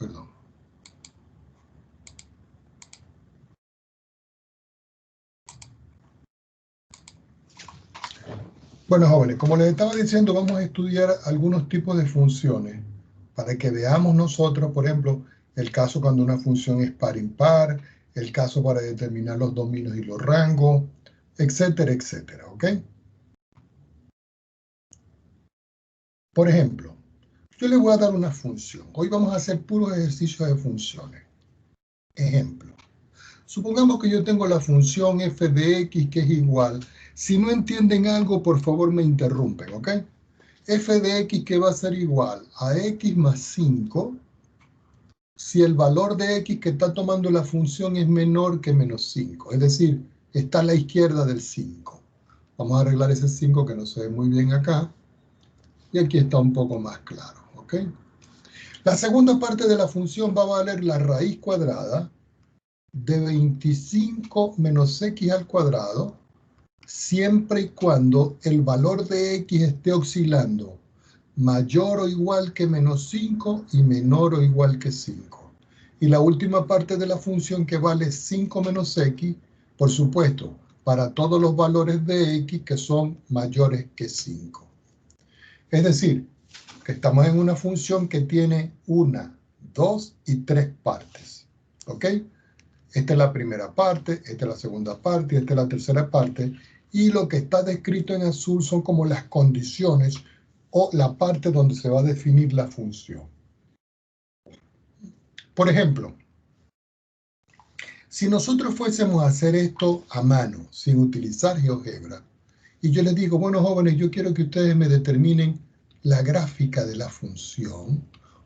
Perdón. Bueno, jóvenes, como les estaba diciendo, vamos a estudiar algunos tipos de funciones para que veamos nosotros, por ejemplo, el caso cuando una función es par-impar, el caso para determinar los dominios y los rangos, etcétera, etcétera, ¿ok? Por ejemplo, yo les voy a dar una función. Hoy vamos a hacer puros ejercicios de funciones. Ejemplo. Supongamos que yo tengo la función f de x que es igual. Si no entienden algo, por favor me interrumpen, ¿ok? F de x que va a ser igual a x más 5 si el valor de x que está tomando la función es menor que menos 5. Es decir, está a la izquierda del 5. Vamos a arreglar ese 5 que no se ve muy bien acá. Y aquí está un poco más claro, ¿ok? La segunda parte de la función va a valer la raíz cuadrada de 25 menos x al cuadrado, siempre y cuando el valor de x esté oscilando mayor o igual que menos 5 y menor o igual que 5. Y la última parte de la función que vale 5 menos x, por supuesto, para todos los valores de x que son mayores que 5. Es decir, que estamos en una función que tiene 1, 2 y 3 partes. ¿Ok? Esta es la primera parte, esta es la segunda parte y esta es la tercera parte. Y lo que está descrito en azul son como las condiciones o la parte donde se va a definir la función. Por ejemplo, si nosotros fuésemos a hacer esto a mano, sin utilizar GeoGebra, y yo les digo, bueno, jóvenes, yo quiero que ustedes me determinen la gráfica de la función,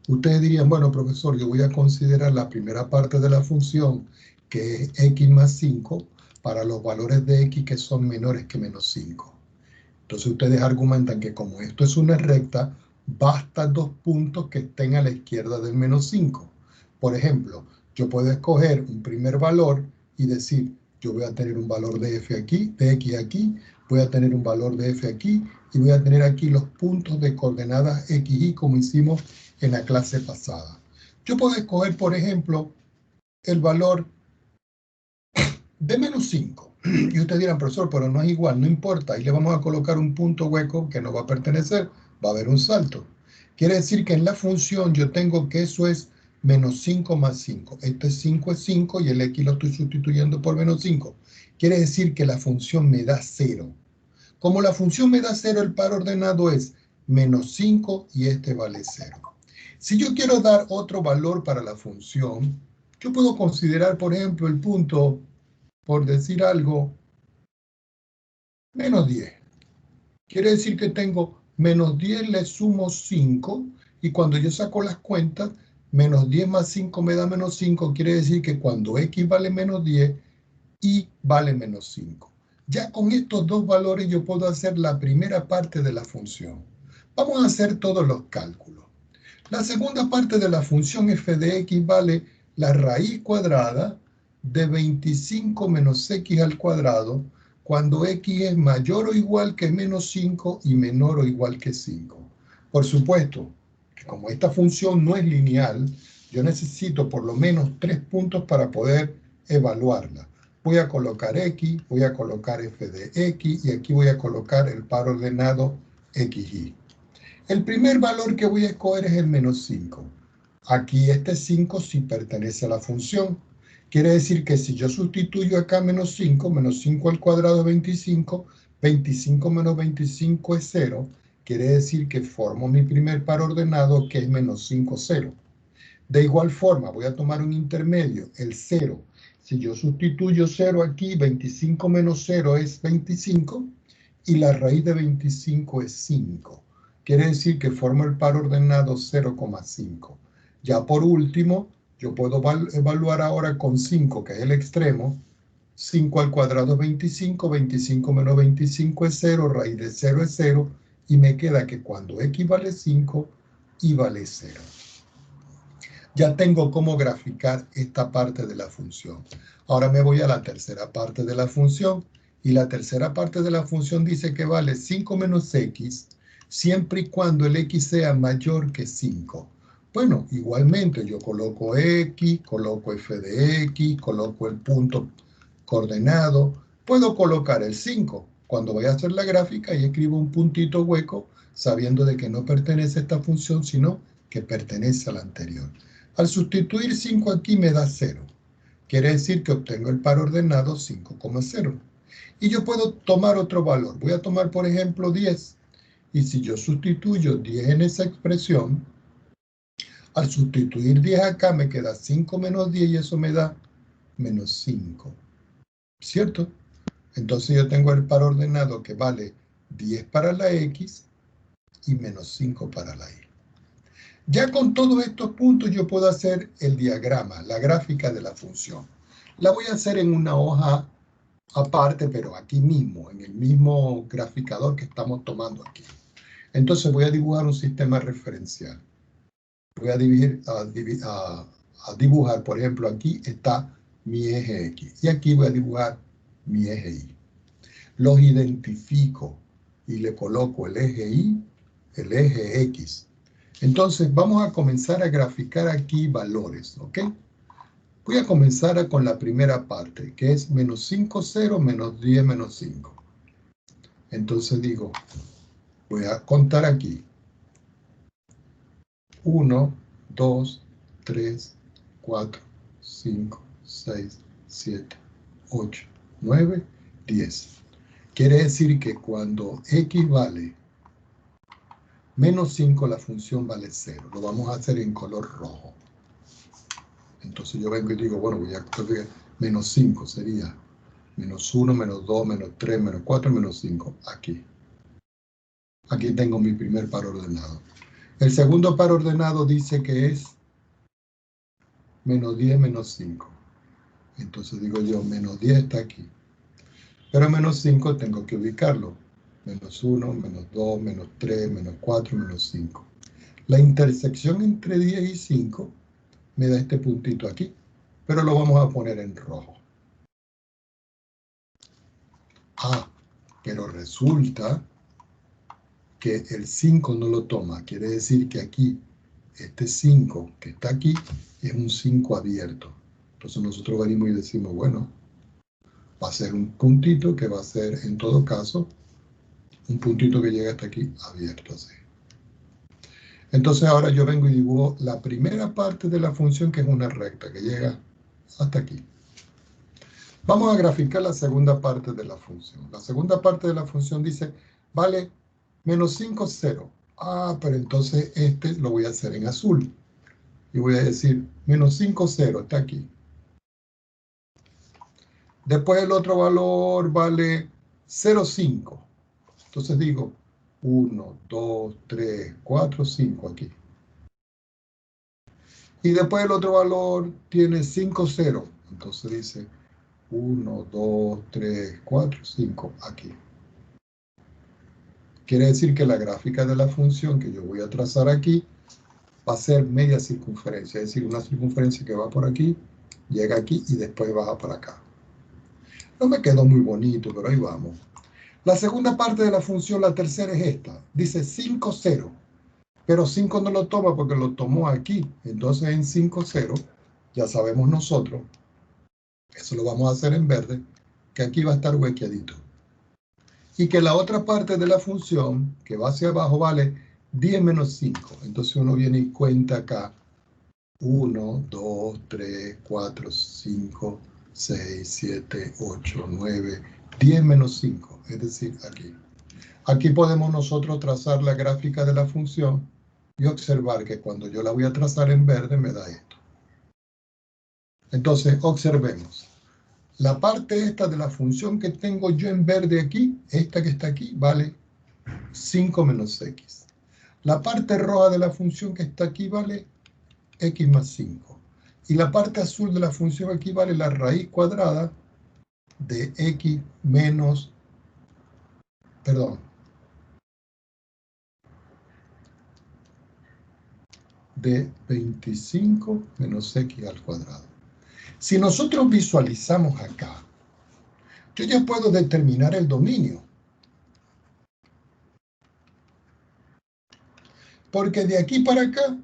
ustedes dirían, bueno, profesor, yo voy a considerar la primera parte de la función, que es x más 5, para los valores de x que son menores que menos 5. Entonces ustedes argumentan que como esto es una recta, basta 2 puntos que estén a la izquierda del menos 5. Por ejemplo, yo puedo escoger un primer valor y decir, yo voy a tener un valor de f aquí, de x aquí, voy a tener un valor de f aquí, y voy a tener aquí los puntos de coordenadas x, y como hicimos en la clase pasada. Yo puedo escoger, por ejemplo, el valor de menos 5. Y ustedes dirán, profesor, pero no es igual, no importa. Ahí le vamos a colocar un punto hueco que no va a pertenecer, va a haber un salto. Quiere decir que en la función yo tengo que eso es menos 5 más 5. Este 5 es 5 y el x lo estoy sustituyendo por menos 5. Quiere decir que la función me da 0. Como la función me da 0, el par ordenado es menos 5 y este vale 0. Si yo quiero dar otro valor para la función, yo puedo considerar, por ejemplo, el punto, por decir algo, menos 10. Quiere decir que tengo menos 10 le sumo 5 y cuando yo saco las cuentas, menos 10 más 5 me da menos 5. Quiere decir que cuando x vale menos 10, y vale menos 5. Ya con estos dos valores yo puedo hacer la primera parte de la función. Vamos a hacer todos los cálculos. La segunda parte de la función f de x vale la raíz cuadrada de 25 menos x al cuadrado cuando x es mayor o igual que menos 5 y menor o igual que 5. Por supuesto, que como esta función no es lineal, yo necesito por lo menos 3 puntos para poder evaluarla. Voy a colocar x, voy a colocar f de x y aquí voy a colocar el par ordenado xy. El primer valor que voy a escoger es el menos 5. Aquí este 5 sí pertenece a la función. Quiere decir que si yo sustituyo acá menos 5 al cuadrado es 25, 25 menos 25 es 0. Quiere decir que formo mi primer par ordenado que es menos 5, 0. De igual forma, voy a tomar un intermedio, el 0. Si yo sustituyo 0 aquí, 25 menos 0 es 25 y la raíz de 25 es 5. Quiere decir que formo el par ordenado 0,5. Ya por último, yo puedo evaluar ahora con 5, que es el extremo. 5 al cuadrado es 25, 25 menos 25 es 0, raíz de 0 es 0, y me queda que cuando x vale 5, y vale 0. Ya tengo cómo graficar esta parte de la función. Ahora me voy a la tercera parte de la función. Y la tercera parte de la función dice que vale 5 menos x siempre y cuando el x sea mayor que 5. Bueno, igualmente yo coloco X, coloco f de X, coloco el punto coordenado. Puedo colocar el 5 cuando voy a hacer la gráfica y escribo un puntito hueco sabiendo de que no pertenece a esta función, sino que pertenece a la anterior. Al sustituir 5 aquí me da 0. Quiere decir que obtengo el par ordenado 5,0. Y yo puedo tomar otro valor. Voy a tomar, por ejemplo, 10. Y si yo sustituyo 10 en esa expresión, al sustituir 10 acá me queda 5 menos 10 y eso me da menos 5. ¿Cierto? Entonces yo tengo el par ordenado que vale 10 para la X y menos 5 para la Y. Ya con todos estos puntos yo puedo hacer el diagrama, la gráfica de la función. La voy a hacer en una hoja aparte, pero aquí mismo, en el mismo graficador que estamos tomando aquí. Entonces voy a dibujar un sistema referencial. Voy a dibujar, por ejemplo, aquí está mi eje X y aquí voy a dibujar mi eje Y. Los identifico y le coloco el eje Y, el eje X. Entonces vamos a comenzar a graficar aquí valores, ¿ok? Voy a comenzar con la primera parte, que es menos 5, 0, menos 10, menos 5. Entonces digo, voy a contar aquí. 1, 2, 3, 4, 5, 6, 7, 8, 9, 10. Quiere decir que cuando X vale menos 5, la función vale 0. Lo vamos a hacer en color rojo. Entonces yo vengo y digo, bueno, voy a menos 5 sería menos 1, menos 2, menos 3, menos 4, menos 5. Aquí. Aquí tengo mi primer par ordenado. El segundo par ordenado dice que es menos 10, menos 5. Entonces digo yo, menos 10 está aquí. Pero menos 5 tengo que ubicarlo. Menos 1, menos 2, menos 3, menos 4, menos 5. La intersección entre 10 y 5 me da este puntito aquí. Pero lo vamos a poner en rojo. Ah, pero resulta que el 5 no lo toma. Quiere decir que aquí, este 5 que está aquí, es un 5 abierto. Entonces nosotros venimos y decimos, bueno, va a ser un puntito que va a ser, en todo caso, un puntito que llega hasta aquí abierto así. Entonces ahora yo vengo y dibujo la primera parte de la función, que es una recta, que llega hasta aquí. Vamos a graficar la segunda parte de la función. La segunda parte de la función dice, vale, menos 5, 0. Ah, pero entonces este lo voy a hacer en azul. Y voy a decir, menos 5, 0, está aquí. Después el otro valor vale 0,5. Entonces digo, 1, 2, 3, 4, 5 aquí. Y después el otro valor tiene 5, 0. Entonces dice 1, 2, 3, 4, 5 aquí. Quiere decir que la gráfica de la función que yo voy a trazar aquí va a ser media circunferencia, es decir, una circunferencia que va por aquí, llega aquí y después baja para acá. No me quedó muy bonito, pero ahí vamos. La segunda parte de la función, la tercera es esta. Dice 5, 0. Pero 5 no lo toma porque lo tomó aquí. Entonces en 5, 0, ya sabemos nosotros, eso lo vamos a hacer en verde, que aquí va a estar huequeadito. Y que la otra parte de la función, que va hacia abajo, vale 10 menos 5. Entonces uno viene y cuenta acá. 1, 2, 3, 4, 5, 6, 7, 8, 9, 10 menos 5. Es decir, aquí. Aquí podemos nosotros trazar la gráfica de la función y observar que cuando yo la voy a trazar en verde me da esto. Entonces, observemos. La parte esta de la función que tengo yo en verde aquí, esta que está aquí, vale 5 menos x. La parte roja de la función que está aquí vale x más 5. Y la parte azul de la función aquí vale la raíz cuadrada de x menos, perdón, de 25 menos x al cuadrado. Si nosotros visualizamos acá, yo ya puedo determinar el dominio. Porque de aquí para acá,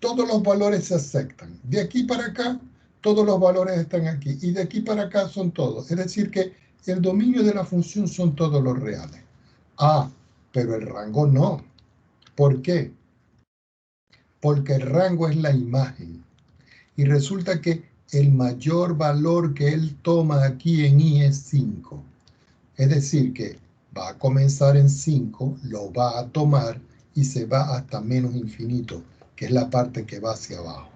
todos los valores se aceptan. De aquí para acá, todos los valores están aquí. Y de aquí para acá son todos. Es decir que el dominio de la función son todos los reales. Ah, pero el rango no. ¿Por qué? Porque el rango es la imagen. Y resulta que el mayor valor que él toma aquí en i es 5. Es decir que va a comenzar en 5, lo va a tomar y se va hasta menos infinito, que es la parte que va hacia abajo.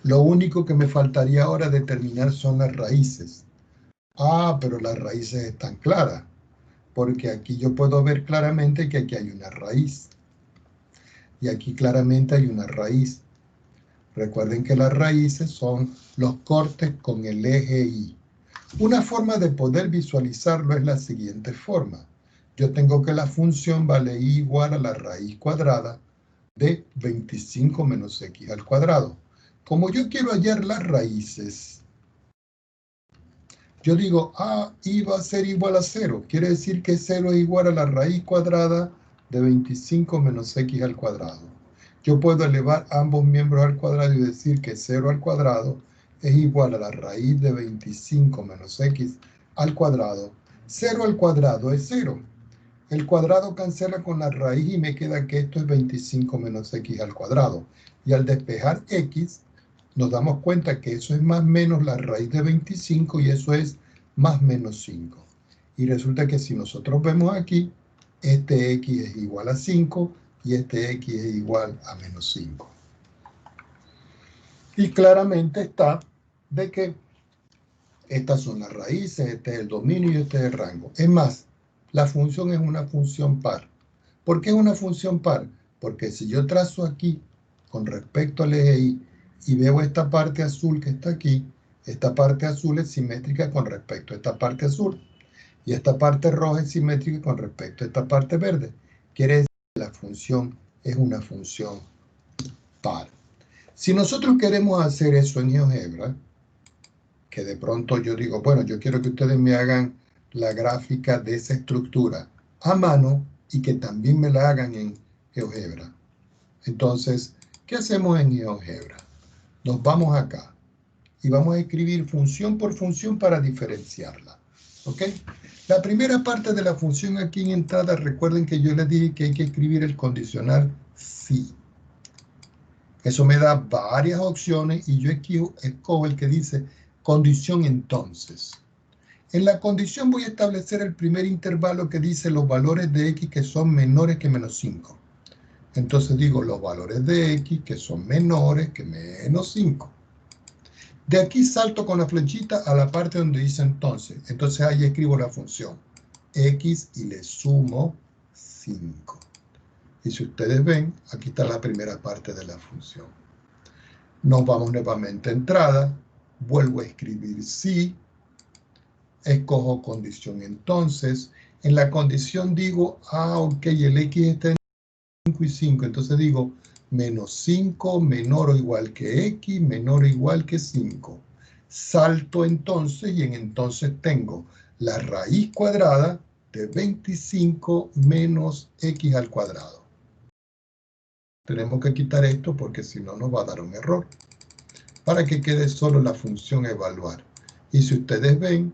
Lo único que me faltaría ahora determinar son las raíces. Ah, pero las raíces están claras, porque aquí yo puedo ver claramente que aquí hay una raíz. Y aquí claramente hay una raíz. Recuerden que las raíces son los cortes con el eje Y. Una forma de poder visualizarlo es la siguiente forma. Yo tengo que la función vale y igual a la raíz cuadrada de 25 menos x al cuadrado. Como yo quiero hallar las raíces, yo digo, y va a ser igual a 0. Quiere decir que 0 es igual a la raíz cuadrada de 25 menos x al cuadrado. Yo puedo elevar ambos miembros al cuadrado y decir que 0 al cuadrado es igual a la raíz de 25 menos x al cuadrado. 0 al cuadrado es 0. El cuadrado cancela con la raíz y me queda que esto es 25 menos x al cuadrado. Y al despejar x, nos damos cuenta que eso es más menos la raíz de 25 y eso es más menos 5. Y resulta que si nosotros vemos aquí, este x es igual a 5 y este x es igual a menos 5. Y claramente está de que estas son las raíces, este es el dominio y este es el rango. Es más, la función es una función par. ¿Por qué es una función par? Porque si yo trazo aquí con respecto al eje Y y veo esta parte azul que está aquí, esta parte azul es simétrica con respecto a esta parte azul. Y esta parte roja es simétrica con respecto a esta parte verde. Quiere decir que la función es una función par. Si nosotros queremos hacer eso en GeoGebra, que de pronto yo digo, bueno, yo quiero que ustedes me hagan la gráfica de esa estructura a mano y que también me la hagan en GeoGebra. Entonces, ¿qué hacemos en GeoGebra? Nos vamos acá y vamos a escribir función por función para diferenciarla. ¿Ok? La primera parte de la función aquí en entrada, recuerden que yo les dije que hay que escribir el condicional si. Eso me da varias opciones y yo escojo el que dice condición entonces. En la condición voy a establecer el primer intervalo que dice los valores de x que son menores que menos 5. Entonces digo los valores de x que son menores que menos 5. De aquí salto con la flechita a la parte donde dice entonces. Entonces ahí escribo la función x y le sumo 5. Y si ustedes ven, aquí está la primera parte de la función. Nos vamos nuevamente a entrada, vuelvo a escribir si, escojo condición entonces. En la condición digo, ok, el x está en 5 y 5, entonces digo menos 5 menor o igual que x menor o igual que 5. Salto entonces y en entonces tengo la raíz cuadrada de 25 menos x al cuadrado. Tenemos que quitar esto porque si no nos va a dar un error, para que quede solo la función evaluar. Y si ustedes ven,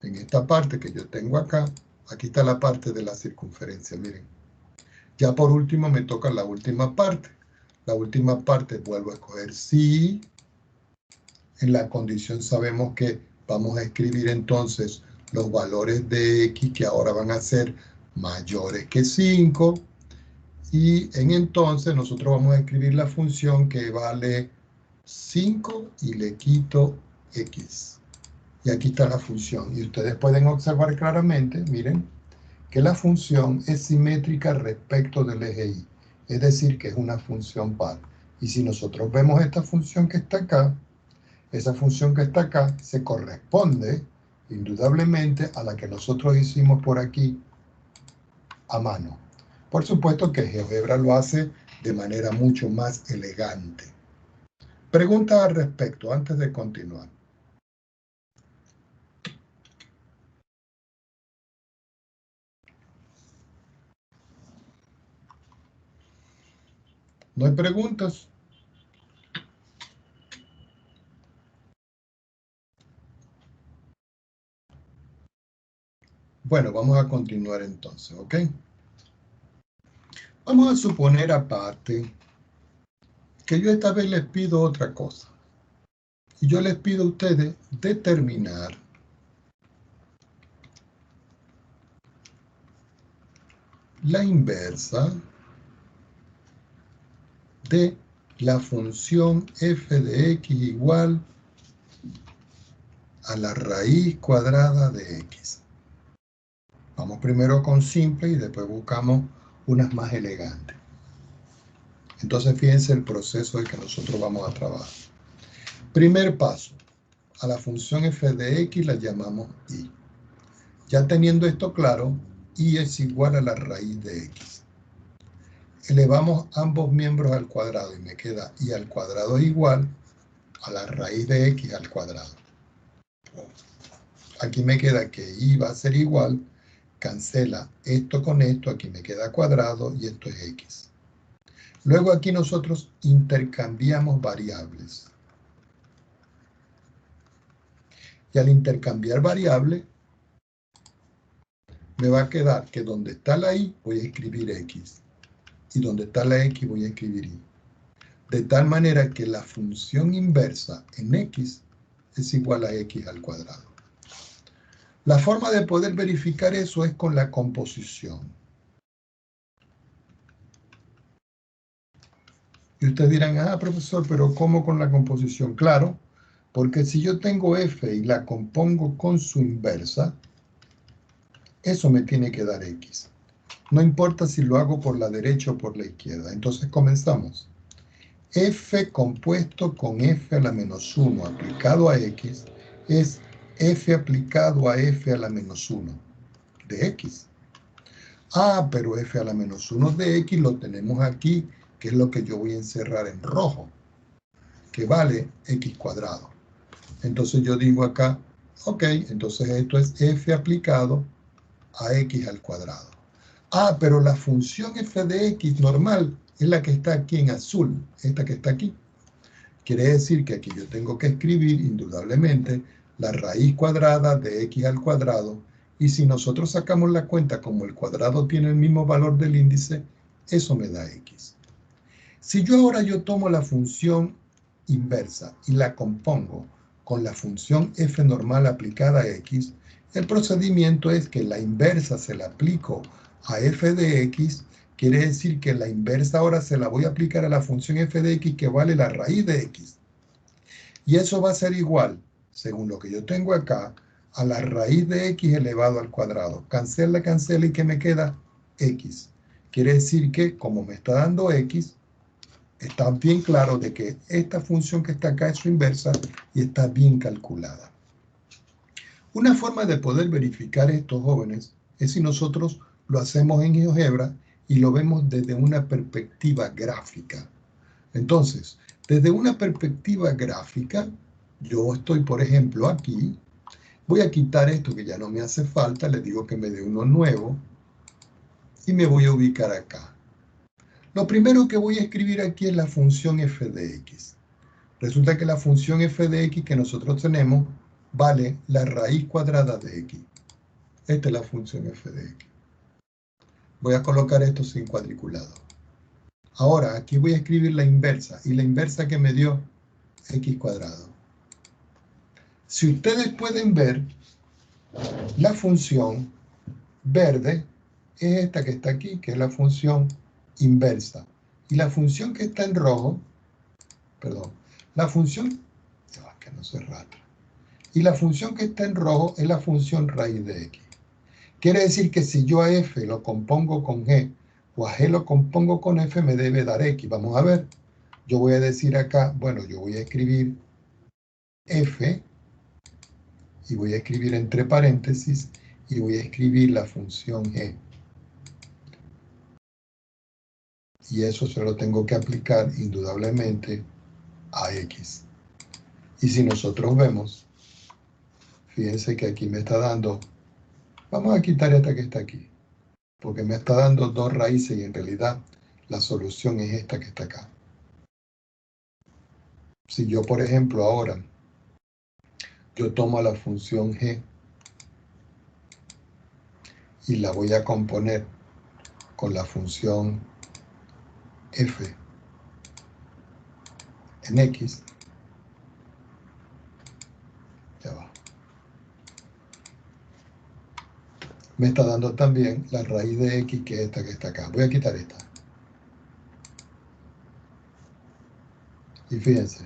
en esta parte que yo tengo acá, aquí está la parte de la circunferencia, miren. Ya por último me toca la última parte. La última parte vuelvo a escoger si. En la condición sabemos que vamos a escribir entonces los valores de x que ahora van a ser mayores que 5. Y en entonces nosotros vamos a escribir la función que vale 5 y le quito x. Y aquí está la función. Y ustedes pueden observar claramente, miren, que la función es simétrica respecto del eje Y. Es decir, que es una función par. Y si nosotros vemos esta función que está acá, esa función que está acá se corresponde indudablemente a la que nosotros hicimos por aquí a mano. Por supuesto que GeoGebra lo hace de manera mucho más elegante. Preguntas al respecto antes de continuar. ¿No hay preguntas? Bueno, vamos a continuar entonces, ¿ok? Vamos a suponer aparte que yo esta vez les pido otra cosa. Y yo les pido a ustedes determinar la inversa de la función f de x igual a la raíz cuadrada de x. Vamos primero con simple y después buscamos unas más elegantes. Entonces fíjense el proceso de que nosotros vamos a trabajar. Primer paso, a la función f de x la llamamos y. Ya teniendo esto claro, y es igual a la raíz de x. Elevamos ambos miembros al cuadrado y me queda y al cuadrado es igual a la raíz de x al cuadrado. Aquí me queda que y va a ser igual, cancela esto con esto, aquí me queda cuadrado y esto es x. Luego aquí nosotros intercambiamos variables. Y al intercambiar variables, me va a quedar que donde está la y voy a escribir x. Y donde está la x voy a escribir y. De tal manera que la función inversa en x es igual a x al cuadrado. La forma de poder verificar eso es con la composición. Y ustedes dirán, ah, profesor, pero ¿cómo con la composición? Claro, porque si yo tengo f y la compongo con su inversa, eso me tiene que dar x. No importa si lo hago por la derecha o por la izquierda. Entonces comenzamos. F compuesto con f a la menos 1 aplicado a x es f aplicado a f a la menos 1 de x. Ah, pero f a la menos 1 de x lo tenemos aquí, que es lo que yo voy a encerrar en rojo, que vale x cuadrado. Entonces yo digo acá, ok, entonces esto es f aplicado a x al cuadrado. Ah, pero la función f de x normal es la que está aquí en azul, esta que está aquí. Quiere decir que aquí yo tengo que escribir indudablemente la raíz cuadrada de x al cuadrado, y si nosotros sacamos la cuenta como el cuadrado tiene el mismo valor del índice, eso me da x. Si yo ahora tomo la función inversa y la compongo con la función f normal aplicada a x, el procedimiento es que la inversa se la aplico a f de x. Quiere decir que la inversa ahora se la voy a aplicar a la función f de x que vale la raíz de x. Y eso va a ser igual, según lo que yo tengo acá, a la raíz de x elevado al cuadrado. Cancela, cancela y ¿qué me queda? X. Quiere decir que como me está dando x, está bien claro de que esta función que está acá es su inversa y está bien calculada. Una forma de poder verificar esto, jóvenes, es si nosotros lo hacemos en GeoGebra y lo vemos desde una perspectiva gráfica. Entonces, desde una perspectiva gráfica, yo estoy, por ejemplo, aquí. Voy a quitar esto que ya no me hace falta, le digo que me dé uno nuevo y me voy a ubicar acá. Lo primero que voy a escribir aquí es la función f de x. Resulta que la función f de x que nosotros tenemos vale la raíz cuadrada de x. Esta es la función f de x. Voy a colocar esto sin cuadriculado. Ahora, aquí voy a escribir la inversa. Y la inversa que me dio, x cuadrado. Si ustedes pueden ver, la función verde es esta que está aquí, que es la función inversa. Y la función que está en rojo, perdón, la función, que no se rata. Y la función que está en rojo es la función raíz de x. Quiere decir que si yo a f lo compongo con g, o a g lo compongo con f, me debe dar x. Vamos a ver. Yo voy a decir acá, bueno, yo voy a escribir f, y voy a escribir entre paréntesis, y voy a escribir la función g. Y eso se lo tengo que aplicar indudablemente a x. Y si nosotros vemos, fíjense que aquí me está dando, vamos a quitar esta que está aquí, porque me está dando dos raíces y en realidad La solución es esta que está acá. Si yo, por ejemplo, ahora, yo tomo la función g y la voy a componer con la función f en x, ya va. Me está dando también la raíz de x, que es esta que está acá. Voy a quitar esta. Y fíjense.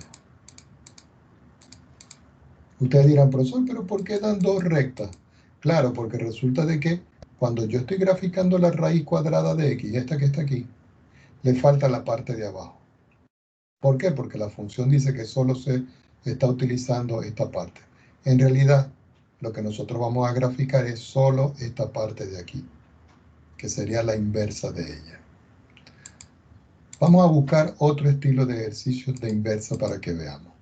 Ustedes dirán, profesor, pero ¿por qué dan dos rectas? Claro, porque resulta de que cuando yo estoy graficando la raíz cuadrada de x, esta que está aquí, le falta la parte de abajo. ¿Por qué? Porque la función dice que solo se está utilizando esta parte. En realidad, lo que nosotros vamos a graficar es solo esta parte de aquí, que sería la inversa de ella. Vamos a buscar otro estilo de ejercicios de inversa para que veamos.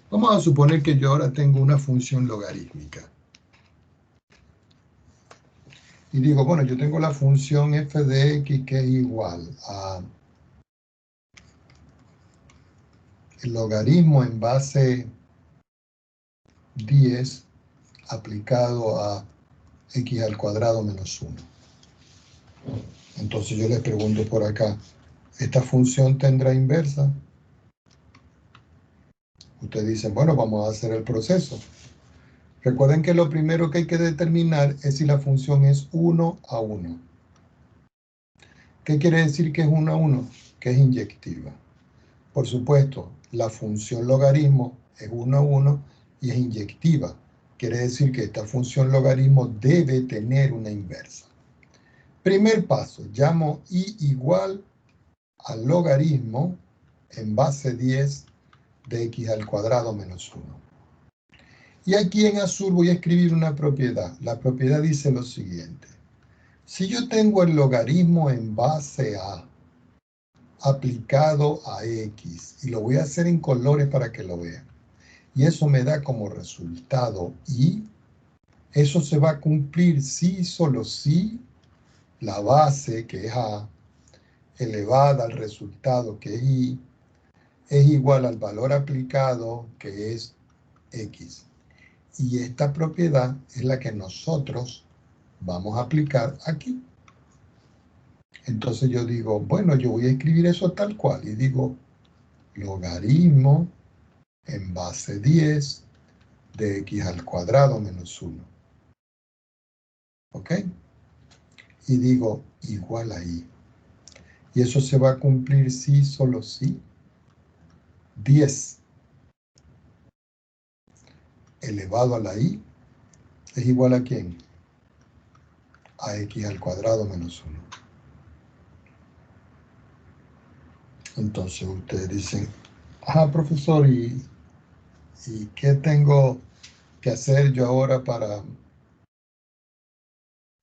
Vamos a suponer que yo ahora tengo una función logarítmica. Y digo, bueno, yo tengo la función f de x que es igual a el logaritmo en base 10 aplicado a x al cuadrado menos 1. Entonces yo les pregunto por acá, ¿esta función tendrá inversa? Ustedes dicen, bueno, vamos a hacer el proceso. Recuerden que lo primero que hay que determinar es si la función es 1 a 1. ¿Qué quiere decir que es 1 a 1? Que es inyectiva. Por supuesto, la función logaritmo es 1 a 1 y es inyectiva. Quiere decir que esta función logaritmo debe tener una inversa. Primer paso, llamo y igual al logaritmo en base 10 de x al cuadrado menos 1. Y aquí en azul voy a escribir una propiedad. La propiedad dice lo siguiente. Si yo tengo el logaritmo en base a aplicado a x, y lo voy a hacer en colores para que lo vean, y eso me da como resultado y, eso se va a cumplir si, solo si, la base, que es a, elevada al resultado, que es y, es igual al valor aplicado, que es x. Y esta propiedad es la que nosotros vamos a aplicar aquí. Entonces yo digo, bueno, yo voy a escribir eso tal cual, y digo, logaritmo en base 10 de x al cuadrado menos 1. ¿Ok? Y digo, igual a y. Y eso se va a cumplir si, solo si, 10 elevado a la y es igual a ¿quién? A x al cuadrado menos 1. Entonces ustedes dicen, profesor, ¿y qué tengo que hacer yo ahora para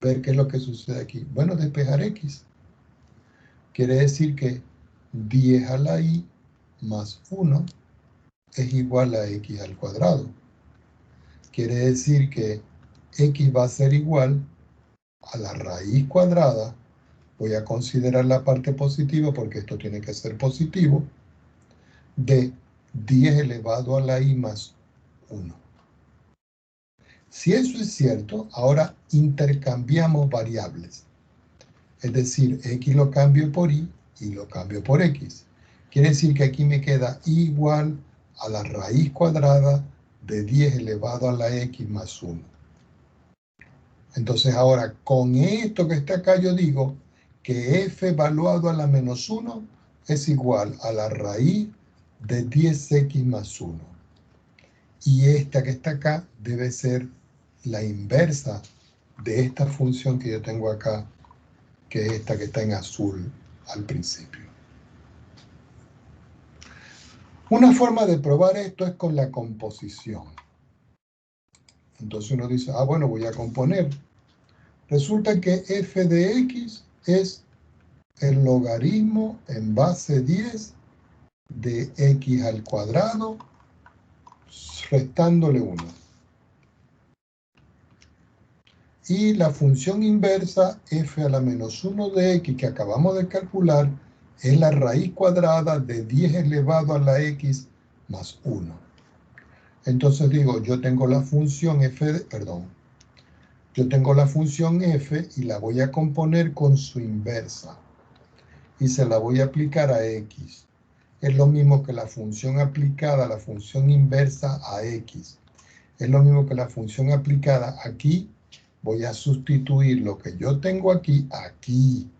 ver qué es lo que sucede aquí? Bueno, despejar x. Quiere decir que 10 a la y más 1 es igual a x al cuadrado. Quiere decir que x va a ser igual a la raíz cuadrada. Voy a considerar la parte positiva porque esto tiene que ser positivo, de 10 elevado a la y más 1. Si eso es cierto, ahora intercambiamos variables. Es decir, x lo cambio por y lo cambio por x. Quiere decir que aquí me queda igual a la raíz cuadrada de 10 elevado a la x más 1. Entonces ahora, con esto que está acá, yo digo que f evaluado a la menos 1 es igual a la raíz de 10x más 1. Y esta que está acá debe ser la inversa de esta función que yo tengo acá, que es esta que está en azul al principio. Una forma de probar esto es con la composición. Entonces uno dice, bueno, voy a componer. Resulta que f de x es el logaritmo en base 10 de x al cuadrado restándole 1. Y la función inversa f a la menos 1 de x que acabamos de calcular es la raíz cuadrada de 10 elevado a la x más 1. Entonces digo, yo tengo la función yo tengo la función f y la voy a componer con su inversa. Y se la voy a aplicar a x. Es lo mismo que la función aplicada a la función inversa a x. Es lo mismo que la función aplicada aquí. Voy a sustituir lo que yo tengo aquí, aquí.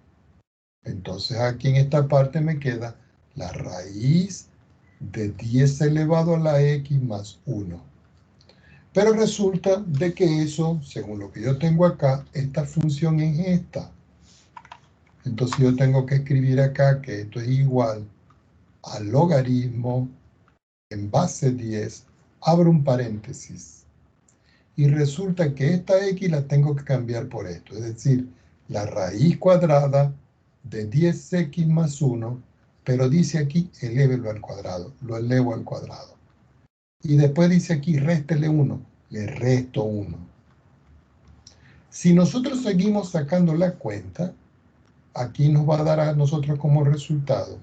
Entonces aquí en esta parte me queda la raíz de 10 elevado a la x más 1. Pero resulta de que eso, según lo que yo tengo acá, esta función es esta. Entonces yo tengo que escribir acá que esto es igual al logaritmo en base 10, abro un paréntesis. Y resulta que esta x la tengo que cambiar por esto, es decir, la raíz cuadrada de 10x más 1, pero dice aquí elévelo al cuadrado, lo elevo al cuadrado. Y después dice aquí réstele 1, le resto 1. Si nosotros seguimos sacando la cuenta, aquí nos va a dar a nosotros como resultado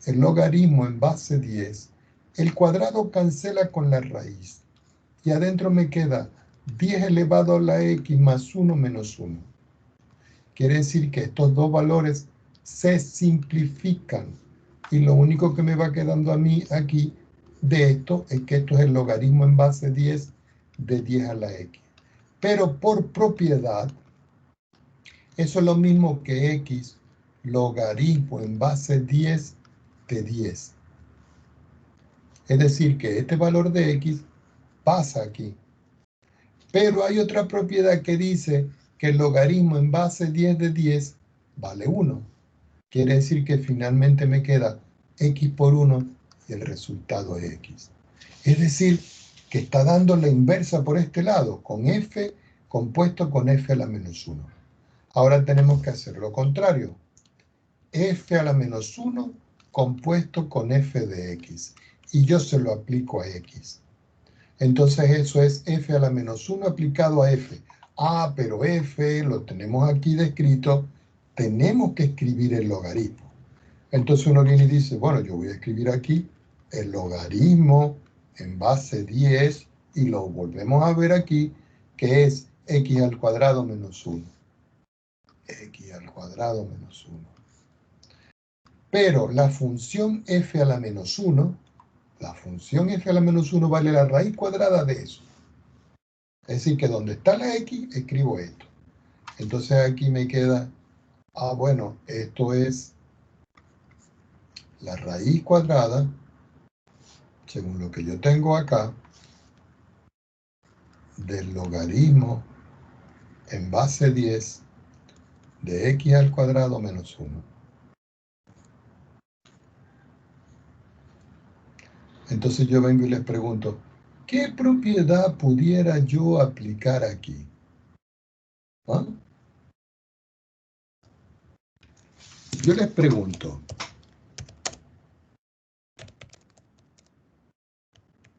el logaritmo en base 10, el cuadrado cancela con la raíz. Y adentro me queda 10 elevado a la x más 1 menos 1. Quiere decir que estos dos valores se simplifican. Y lo único que me va quedando a mí aquí de esto es que esto es el logaritmo en base 10 de 10 a la x. Pero por propiedad, eso es lo mismo que x logaritmo en base 10 de 10. Es decir, que este valor de x pasa aquí. Pero hay otra propiedad que dice que el logaritmo en base 10 de 10 vale 1. Quiere decir que finalmente me queda x por 1 y el resultado es x. Es decir, que está dando la inversa por este lado, con f compuesto con f a la menos 1. Ahora tenemos que hacer lo contrario. F a la menos 1 compuesto con f de x. Y yo se lo aplico a x. Entonces eso es f a la menos 1 aplicado a f. Ah, pero f lo tenemos aquí descrito, tenemos que escribir el logaritmo. Entonces uno viene y dice, bueno, yo voy a escribir aquí el logaritmo en base 10 y lo volvemos a ver aquí, que es x al cuadrado menos 1. X al cuadrado menos 1. Pero la función f a la menos 1, la función f a la menos 1 vale la raíz cuadrada de eso. Es decir, que donde está la x, escribo esto. Entonces aquí me queda, bueno, esto es la raíz cuadrada, según lo que yo tengo acá, del logaritmo en base 10 de x al cuadrado menos 1. Entonces yo vengo y les pregunto, ¿qué propiedad pudiera yo aplicar aquí? ¿Ah? Yo les pregunto,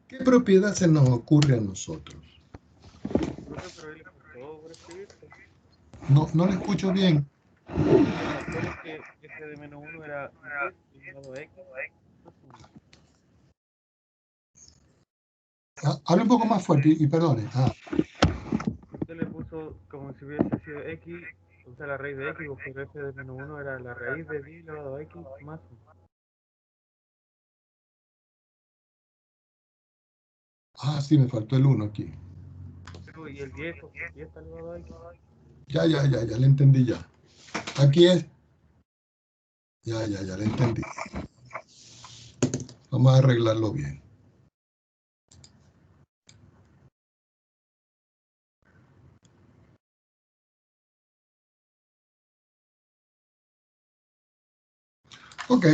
¿qué propiedad se nos ocurre a nosotros? No le escucho bien. Solo que f de menos 1 era 10 elevado a x más 1. Hable un poco más fuerte y perdone. Usted le puso como si hubiese sido x, o sea, la raíz de x, porque f de menos 1 era la raíz de 10 elevado a x más 1. Sí, me faltó el 1 aquí. Y el 10, porque el 10 está elevado a x. Ya le entendí ya. Aquí es. Ya le entendí. Vamos a arreglarlo bien. Ok,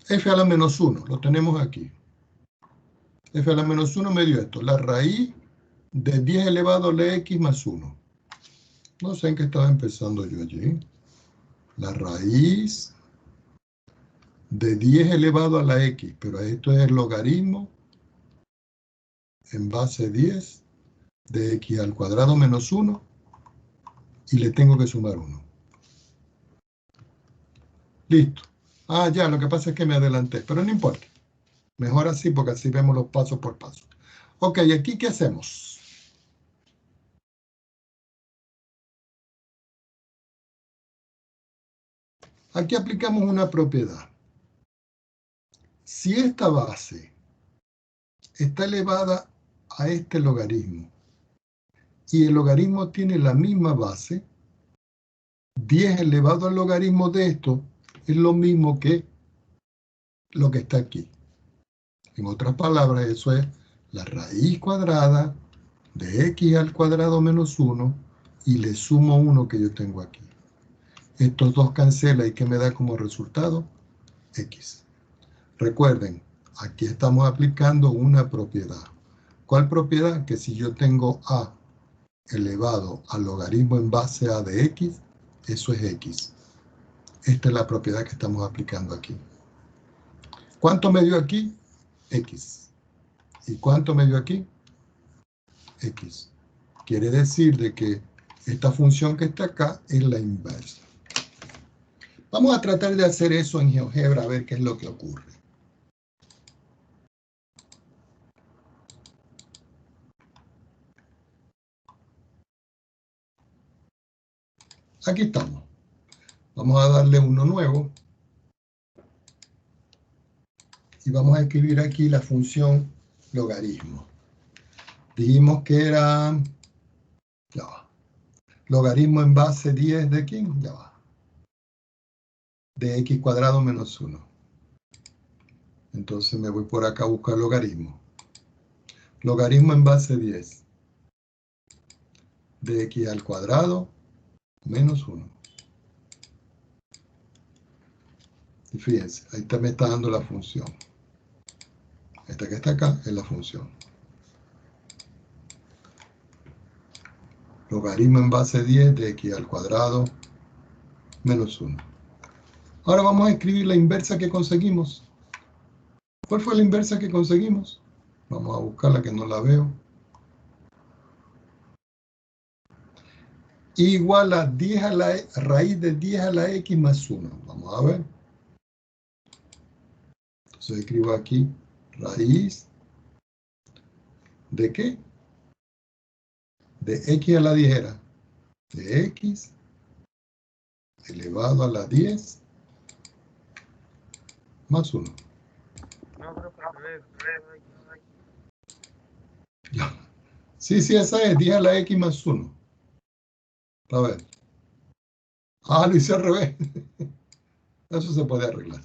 f a la menos 1, lo tenemos aquí. F a la menos 1 me dio esto, la raíz de 10 elevado a la x más 1. No sé en qué estaba empezando yo allí. La raíz de 10 elevado a la x, pero esto es el logaritmo en base 10 de x al cuadrado menos 1 y le tengo que sumar 1. Listo. Ah, ya, lo que pasa es que me adelanté, pero no importa. Mejor así porque así vemos los pasos por paso. Ok, ¿aquí qué hacemos? Aquí aplicamos una propiedad. Si esta base está elevada a este logaritmo y el logaritmo tiene la misma base, 10 elevado al logaritmo de esto es lo mismo que lo que está aquí. En otras palabras, eso es la raíz cuadrada de x al cuadrado menos 1 y le sumo 1 que yo tengo aquí. Estos dos cancela y ¿qué me da como resultado? X. Recuerden, aquí estamos aplicando una propiedad. ¿Cuál propiedad? Que si yo tengo a elevado al logaritmo en base a de x, eso es x. Esta es la propiedad que estamos aplicando aquí. ¿Cuánto me dio aquí? X. ¿Y cuánto me dio aquí? X. Quiere decir de que esta función que está acá es la inversa. Vamos a tratar de hacer eso en GeoGebra a ver qué es lo que ocurre. Aquí estamos. Vamos a darle uno nuevo. Y vamos a escribir aquí la función logaritmo. Dijimos que era... Ya va. Logaritmo en base 10 de quién? Ya va. De x cuadrado menos 1. Entonces me voy por acá a buscar logaritmo. Logaritmo en base 10 de x al cuadrado menos 1. Y fíjense, ahí me está dando la función. Esta que está acá es la función. Logaritmo en base 10 de x al cuadrado menos 1. Ahora vamos a escribir la inversa que conseguimos. ¿Cuál fue la inversa que conseguimos? Vamos a buscarla que no la veo. Igual a 10 a la raíz de 10 a la x más 1. Vamos a ver. Entonces escribo aquí raíz de ¿qué? De x a la 10 era de x elevado a la 10 más 1. No, pero al revés. Sí, esa es 10 a la x más 1. A ver. Ah, lo hice al revés. Eso se puede arreglar.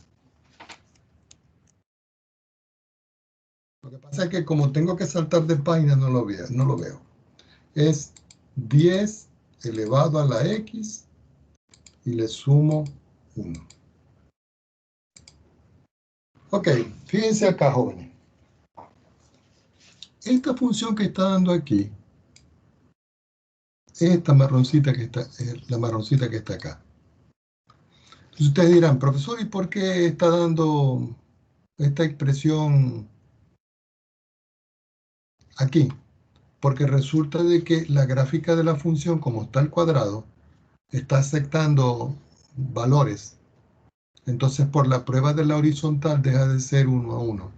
Lo que pasa es que como tengo que saltar de página, no lo veo. Es 10 elevado a la x y le sumo 1. Ok, fíjense acá, jóvenes. Esta función que está dando aquí, esta marroncita que está, es la marroncita que está acá. Entonces ustedes dirán, profesor, ¿y por qué está dando esta expresión aquí? Porque resulta de que la gráfica de la función, como está al cuadrado, está aceptando valores. Entonces, por la prueba de la horizontal deja de ser 1 a 1.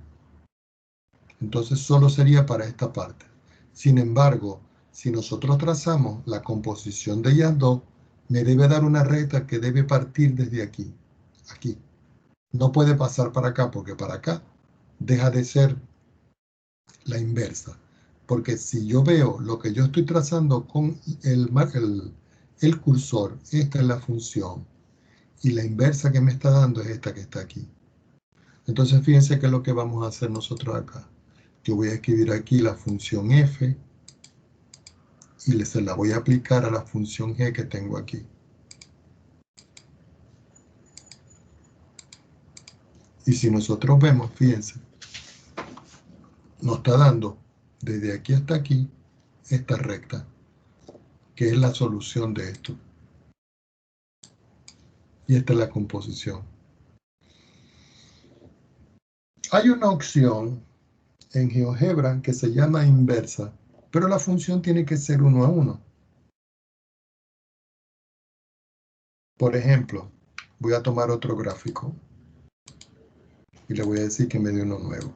Entonces, solo sería para esta parte. Sin embargo, si nosotros trazamos la composición de ellas dos, me debe dar una recta que debe partir desde aquí. Aquí. No puede pasar para acá, porque para acá deja de ser la inversa. Porque si yo veo lo que yo estoy trazando con el cursor, esta es la función, y la inversa que me está dando es esta que está aquí. Entonces fíjense qué es lo que vamos a hacer nosotros acá. Yo voy a escribir aquí la función f y se la voy a aplicar a la función g que tengo aquí. Y si nosotros vemos, fíjense, nos está dando desde aquí hasta aquí esta recta, que es la solución de esto. Y esta es la composición. Hay una opción en GeoGebra que se llama inversa, pero la función tiene que ser 1 a 1. Por ejemplo, voy a tomar otro gráfico y le voy a decir que me dé uno nuevo.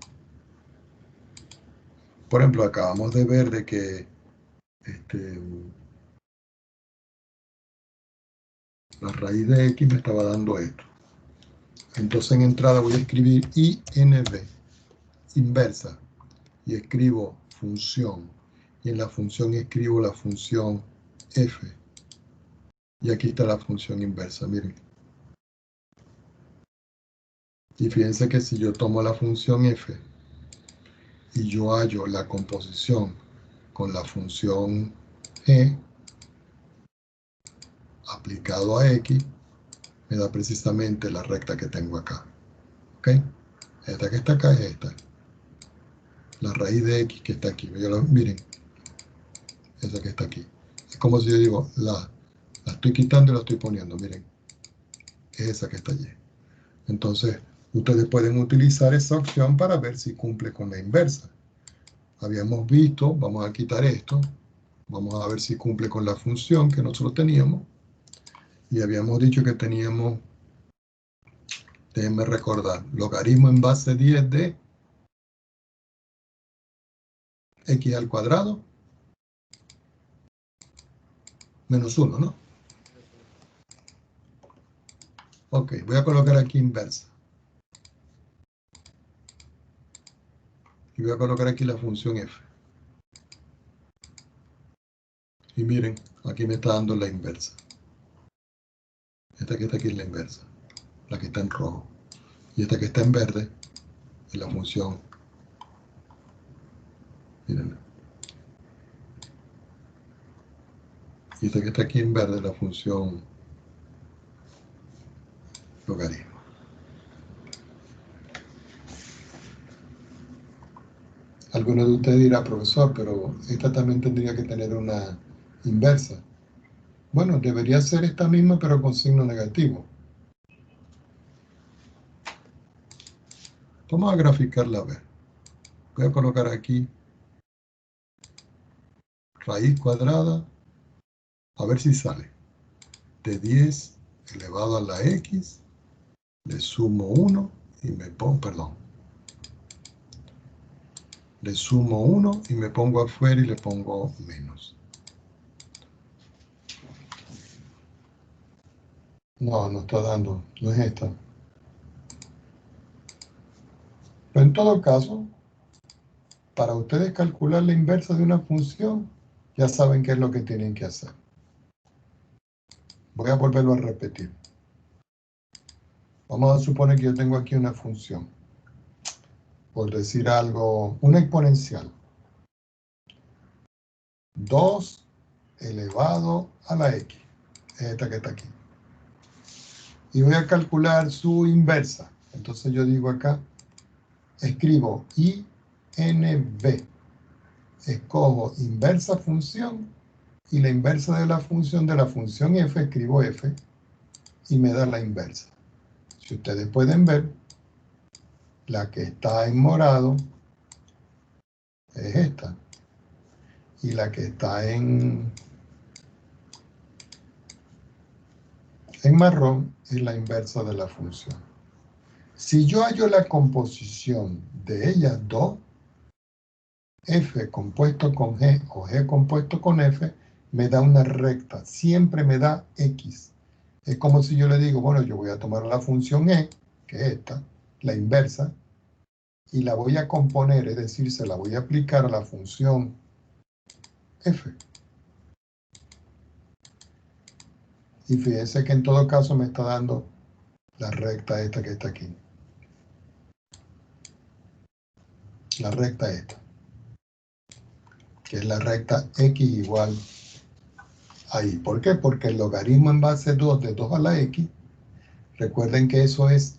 Por ejemplo, acabamos de ver de que la raíz de x me estaba dando esto. Entonces en entrada voy a escribir INV, inversa, y escribo función. Y en la función escribo la función f. Y aquí está la función inversa, miren. Y fíjense que si yo tomo la función f y yo hallo la composición con la función g aplicado a x, me da precisamente la recta que tengo acá. ¿Ok? Esta que está acá es esta. La raíz de x que está aquí. Miren, esa que está aquí. Es como si yo digo, la estoy quitando y la estoy poniendo. Miren, es esa que está allí. Entonces, ustedes pueden utilizar esa opción para ver si cumple con la inversa. Habíamos visto, vamos a quitar esto, vamos a ver si cumple con la función que nosotros teníamos. Y habíamos dicho que teníamos, déjenme recordar, logaritmo en base 10 de x al cuadrado menos 1, ¿no? Ok, voy a colocar aquí inversa. Y voy a colocar aquí la función f. Y miren, aquí me está dando la inversa. Esta que está aquí es la inversa, la que está en rojo. Y esta que está en verde es la función. Miren. Y esta que está aquí en verde es la función logaritmo. Algunos de ustedes dirán, profesor, pero esta también tendría que tener una inversa. Bueno, debería ser esta misma, pero con signo negativo. Vamos a graficarla a ver. Voy a colocar aquí raíz cuadrada, a ver si sale. De 10 elevado a la x, le sumo 1 y me pongo, perdón. Le sumo 1 y me pongo afuera y le pongo menos. No, no está dando, no es esta. Pero en todo caso, para ustedes calcular la inversa de una función, ya saben qué es lo que tienen que hacer. Voy a volverlo a repetir. Vamos a suponer que yo tengo aquí una función. Por decir algo, una exponencial. 2 elevado a la x. Esta que está aquí. Y voy a calcular su inversa. Entonces yo digo acá, escribo INV. Escojo inversa función y la inversa de la función f, escribo f y me da la inversa. Si ustedes pueden ver, la que está en morado es esta. Y la que está en marrón es la inversa de la función. Si yo hallo la composición de ellas dos, f compuesto con g o g compuesto con f, me da una recta. Siempre me da x. Es como si yo le digo, bueno, yo voy a tomar la función e, que es esta, la inversa, y la voy a componer, es decir, se la voy a aplicar a la función f. Y fíjense que en todo caso me está dando la recta esta que está aquí. La recta esta. Que es la recta x igual a y. ¿Por qué? Porque el logaritmo en base 2 de 2 a la x, recuerden que eso es,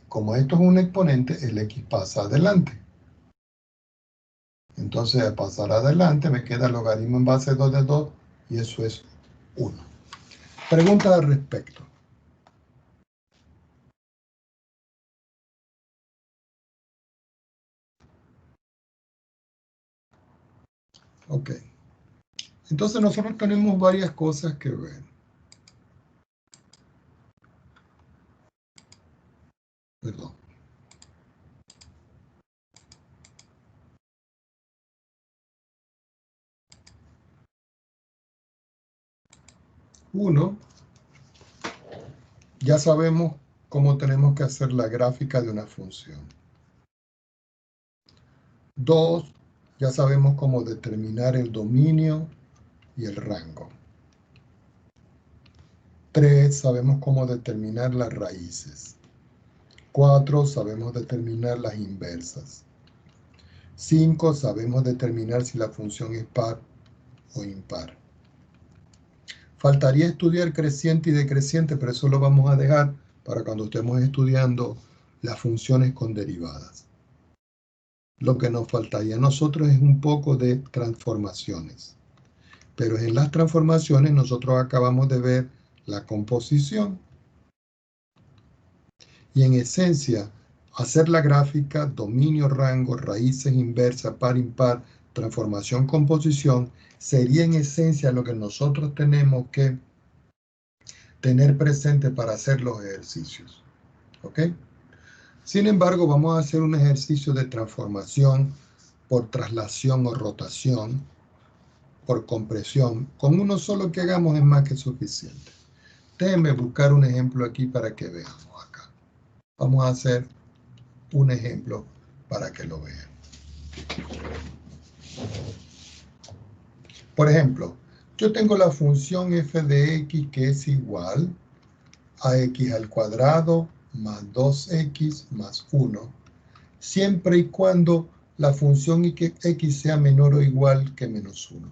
como esto es un exponente, el x pasa adelante. Entonces, al pasar adelante, me queda el logaritmo en base 2 de 2 y eso es 1. Preguntas al respecto. Ok. Entonces nosotros tenemos varias cosas que ver. Perdón. Uno, ya sabemos cómo tenemos que hacer la gráfica de una función. 2, ya sabemos cómo determinar el dominio y el rango. 3, sabemos cómo determinar las raíces. 4, sabemos determinar las inversas. 5, sabemos determinar si la función es par o impar. Faltaría estudiar creciente y decreciente, pero eso lo vamos a dejar para cuando estemos estudiando las funciones con derivadas. Lo que nos faltaría a nosotros es un poco de transformaciones. Pero en las transformaciones nosotros acabamos de ver la composición. Y en esencia, hacer la gráfica, dominio, rango, raíces, inversa, par, impar, transformación, composición, sería en esencia lo que nosotros tenemos que tener presente para hacer los ejercicios. ¿Ok? Sin embargo, vamos a hacer un ejercicio de transformación por traslación o rotación, por compresión. Con uno solo que hagamos es más que suficiente. Déjenme buscar un ejemplo aquí para que veamos acá. Vamos a hacer un ejemplo para que lo vean. Por ejemplo, yo tengo la función f de x que es igual a x al cuadrado más 2x más 1, siempre y cuando la función x sea menor o igual que menos 1.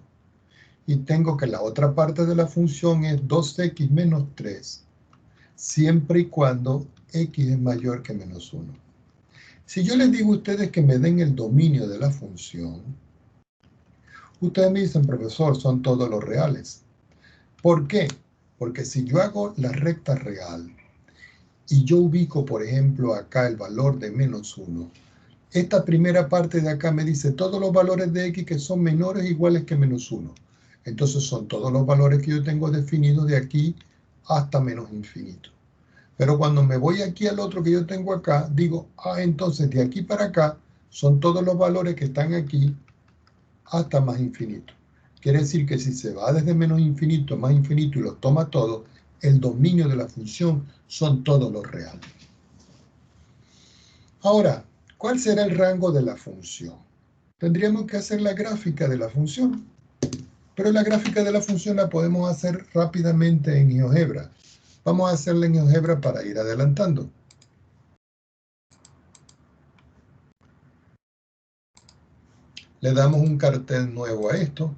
Y tengo que la otra parte de la función es 2x menos 3, siempre y cuando x es mayor que menos 1. Si yo les digo a ustedes que me den el dominio de la función, ustedes me dicen, profesor, son todos los reales. ¿Por qué? Porque si yo hago la recta real y yo ubico, por ejemplo, acá el valor de menos 1, esta primera parte de acá me dice todos los valores de x que son menores o iguales que menos 1. Entonces son todos los valores que yo tengo definidos de aquí hasta menos infinito. Pero cuando me voy aquí al otro que yo tengo acá, digo, entonces de aquí para acá son todos los valores que están aquí hasta más infinito. Quiere decir que si se va desde menos infinito a más infinito y los toma todos, el dominio de la función son todos los reales. Ahora, ¿cuál será el rango de la función? Tendríamos que hacer la gráfica de la función. Pero la gráfica de la función la podemos hacer rápidamente en GeoGebra. Vamos a hacerla en GeoGebra para ir adelantando. Le damos un cartel nuevo a esto.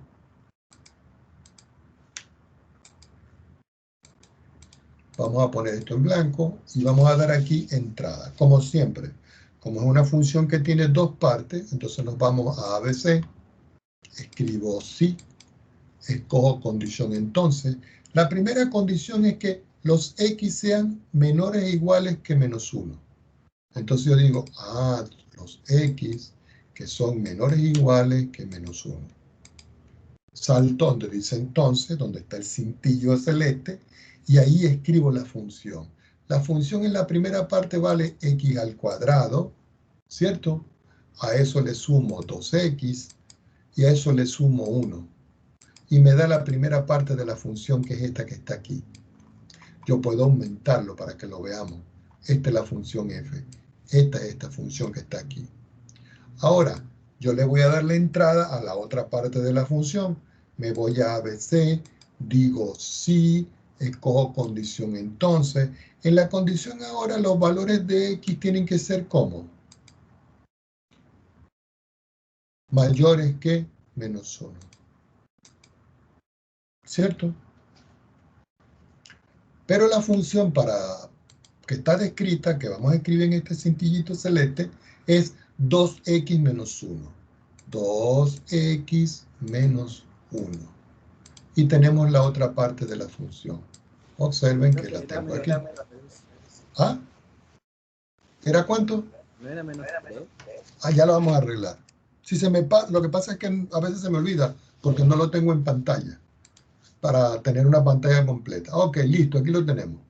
Vamos a poner esto en blanco y vamos a dar aquí entrada, como siempre. Como es una función que tiene dos partes, entonces nos vamos a ABC, escribo sí, escojo condición entonces. La primera condición es que los x sean menores o iguales que menos 1. Entonces yo digo, los x que son menores o iguales que menos 1. Salto donde dice entonces, donde está el cintillo celeste, y ahí escribo la función. La función en la primera parte vale x al cuadrado, ¿cierto? A eso le sumo 2x y a eso le sumo 1. Y me da la primera parte de la función, que es esta que está aquí. Yo puedo aumentarlo para que lo veamos. Esta es la función f. Esta es esta función que está aquí. Ahora, yo le voy a dar la entrada a la otra parte de la función. Me voy a ABC, digo sí, escojo condición entonces. En la condición ahora los valores de x tienen que ser ¿cómo? Mayores que menos 1. ¿Cierto? Pero la función que está descrita, que vamos a escribir en este cintillito celeste, es 2x menos 1. 2x menos 1. Y tenemos la otra parte de la función. Observen que la tengo aquí. ¿Ah? ¿Era cuánto? ¿No era menos 3? Ya lo vamos a arreglar. Si lo que pasa es que a veces se me olvida porque no lo tengo en pantalla para tener una pantalla completa. Ok, listo, aquí lo tenemos.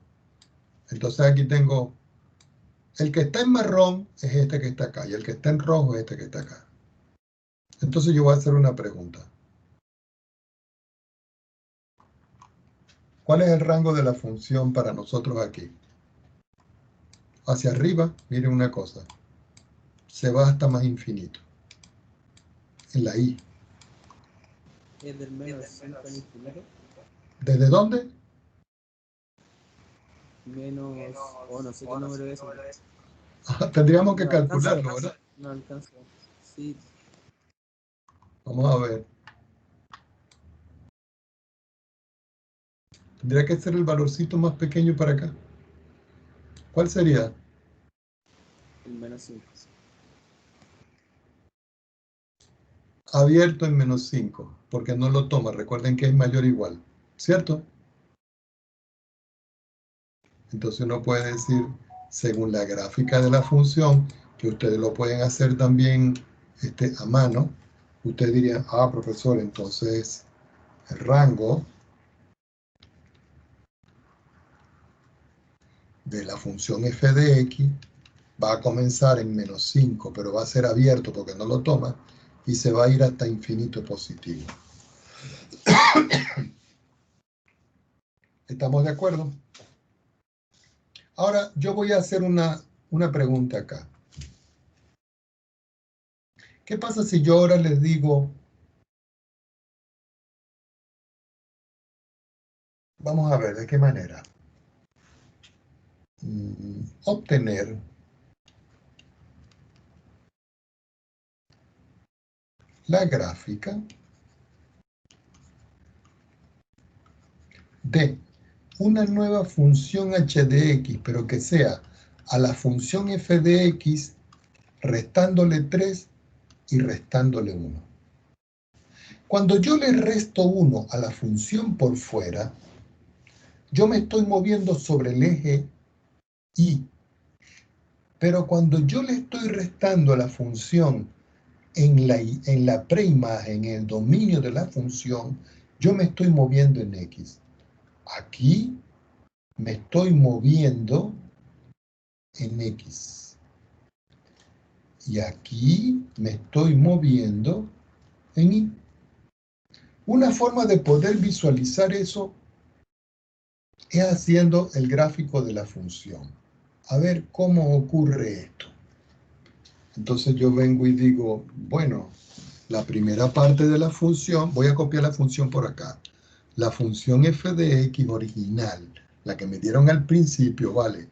Entonces aquí tengo El que está en marrón es este que está acá, y el que está en rojo es este que está acá. Entonces yo voy a hacer una pregunta. ¿Cuál es el rango de la función para nosotros aquí? Hacia arriba, miren una cosa, se va hasta más infinito. En la I. Es del menos 5 al infinito. ¿Desde dónde? Menos... Oh, no sé qué número es ese. Tendríamos que No calcularlo, ¿verdad? No alcanza. Sí. Vamos a ver. Tendría que ser el valorcito más pequeño para acá. ¿Cuál sería? El menos 5. Abierto en menos 5, porque no lo toma. Recuerden que es mayor o igual, ¿cierto? Entonces uno puede decir, según la gráfica de la función, que ustedes lo pueden hacer también a mano, ustedes dirían, ah, profesor, entonces el rango de la función f de x va a comenzar en menos 5, pero va a ser abierto porque no lo toma, y se va a ir hasta infinito positivo. ¿Estamos de acuerdo? Ahora, yo voy a hacer una pregunta acá. ¿Qué pasa si yo ahora les digo, vamos a ver de qué manera? Obtener la gráfica de una nueva función h de x, pero que sea a la función f de x restándole 3 y restándole 1. Cuando yo le resto 1 a la función por fuera, yo me estoy moviendo sobre el eje y. Pero cuando yo le estoy restando a la función en la preimagen, en el dominio de la función, yo me estoy moviendo en x. Aquí me estoy moviendo en x. Y aquí me estoy moviendo en y. Una forma de poder visualizar eso es haciendo el gráfico de la función. A ver cómo ocurre esto. Entonces yo vengo y digo, bueno, la primera parte de la función, voy a copiar la función por acá. La función f de x original, la que me dieron al principio, vale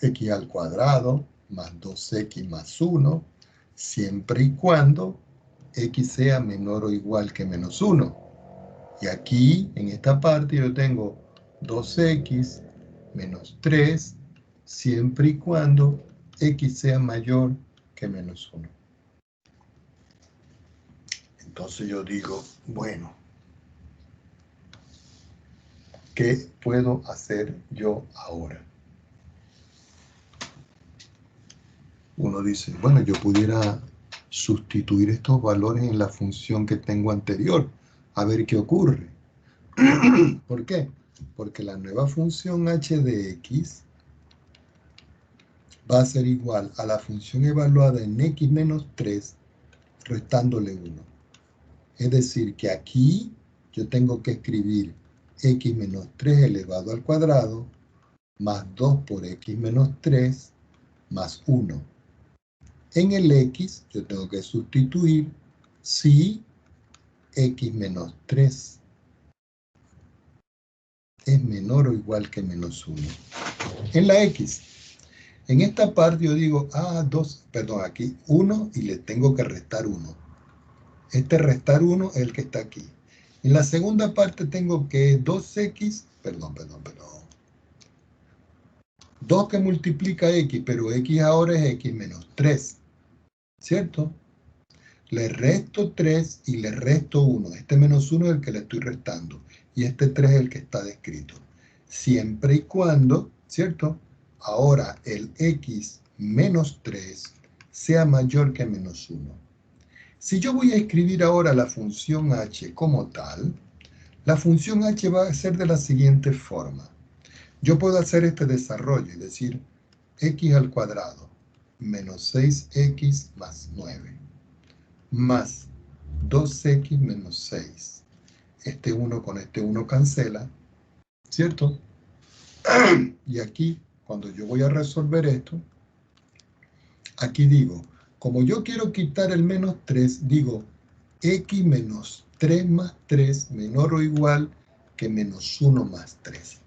x al cuadrado más 2x más 1, siempre y cuando x sea menor o igual que menos 1. Y aquí, en esta parte, yo tengo 2x menos 3, siempre y cuando x sea mayor que menos 1. Entonces yo digo, bueno, ¿qué puedo hacer yo ahora? Uno dice, bueno, yo pudiera sustituir estos valores en la función que tengo anterior, a ver qué ocurre. ¿Por qué? Porque la nueva función h de x va a ser igual a la función evaluada en x menos 3 restándole 1. Es decir, que aquí yo tengo que escribir x menos 3 elevado al cuadrado más 2 por x menos 3 más 1. En el x yo tengo que sustituir si x menos 3 es menor o igual que menos 1. En la x, en esta parte yo digo, aquí 1 y le tengo que restar 1. Este restar 1 es el que está aquí. En la segunda parte tengo que 2x, 2 que multiplica x, pero x ahora es x menos 3, ¿cierto? Le resto 3 y le resto 1. Este menos 1 es el que le estoy restando. Y este 3 es el que está descrito. Siempre y cuando, ¿cierto? Ahora el x menos 3 sea mayor que menos 1. Si yo voy a escribir ahora la función h como tal, la función h va a ser de la siguiente forma. Yo puedo hacer este desarrollo y decir, x al cuadrado menos 6x más 9 más 2x menos 6. Este 1 con este 1 cancela, ¿cierto? Y aquí, cuando yo voy a resolver esto, aquí digo, como yo quiero quitar el menos 3, digo x menos 3 más 3 menor o igual que menos 1 más 3.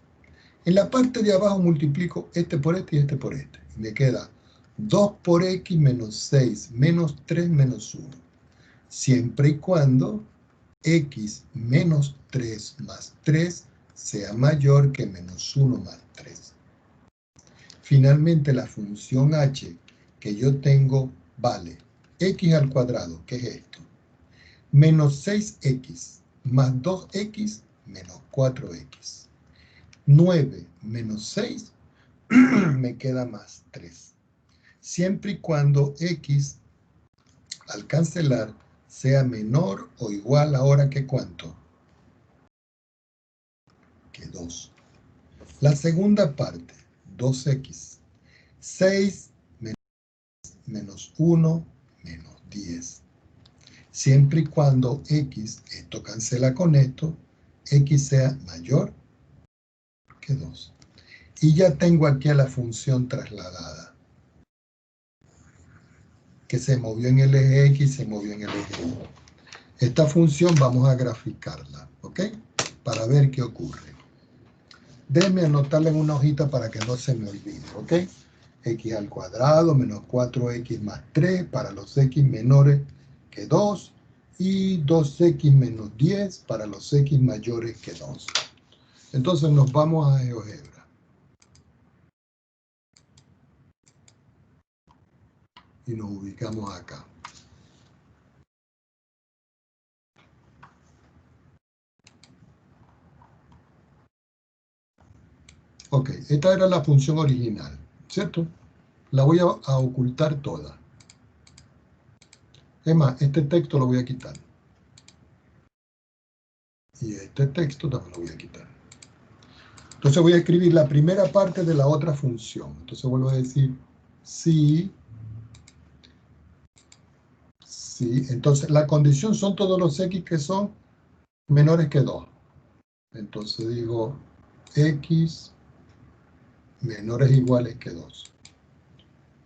En la parte de abajo multiplico este por este y este por este. Y me queda 2 por x menos 6 menos 3 menos 1. Siempre y cuando x menos 3 más 3 sea mayor que menos 1 más 3. Finalmente, la función h que yo tengo vale x al cuadrado, que es esto, menos 6x más 2x menos 4x. 9 menos 6 me queda más 3. Siempre y cuando x al cancelar sea menor o igual ahora que ¿cuánto? Que 2. La segunda parte, 2x. 6 menos 1 menos 10. Siempre y cuando x, esto cancela con esto, x sea mayor que 2. Y ya tengo aquí a la función trasladada, que se movió en el eje X y se movió en el eje Y. Esta función vamos a graficarla, ¿ok? Para ver qué ocurre. Déjenme anotarla en una hojita para que no se me olvide, ¿ok? X al cuadrado menos 4x más 3 para los x menores que 2 y 2x menos 10 para los x mayores que 2. Entonces nos vamos a GeoGebra. Y nos ubicamos acá. Ok, esta era la función original, ¿cierto? La voy a ocultar toda. Es más, este texto lo voy a quitar. Y este texto también lo voy a quitar. Entonces voy a escribir la primera parte de la otra función. Entonces vuelvo a decir sí. Entonces la condición son todos los x que son menores que 2. Entonces digo x menores o iguales que 2.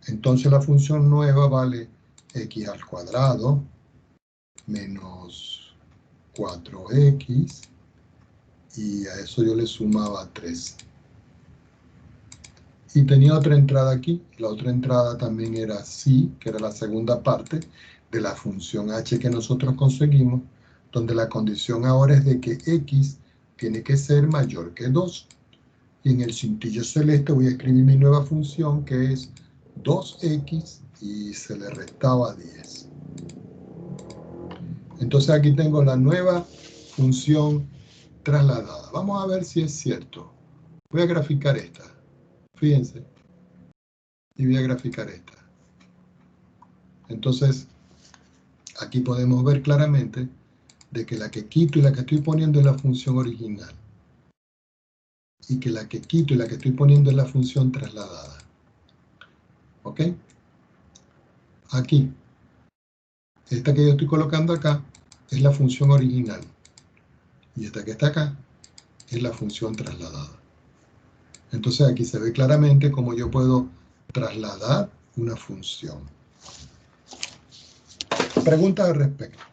Entonces la función nueva vale x al cuadrado menos 4x y a eso yo le sumaba 3. Y tenía otra entrada aquí. La otra entrada también era sí, que era la segunda parte de la función h que nosotros conseguimos, donde la condición ahora es de que x tiene que ser mayor que 2. Y en el cintillo celeste voy a escribir mi nueva función, que es 2x y se le restaba 10. Entonces aquí tengo la nueva función trasladada. Vamos a ver si es cierto. Voy a graficar esta. Fíjense. Y voy a graficar esta. Entonces, aquí podemos ver claramente de que la que quito y la que estoy poniendo es la función original. Y que la que quito y la que estoy poniendo es la función trasladada. ¿Ok? Aquí. Esta que yo estoy colocando acá es la función original. Y esta que está acá es la función trasladada. Entonces aquí se ve claramente cómo yo puedo trasladar una función. Preguntas al respecto.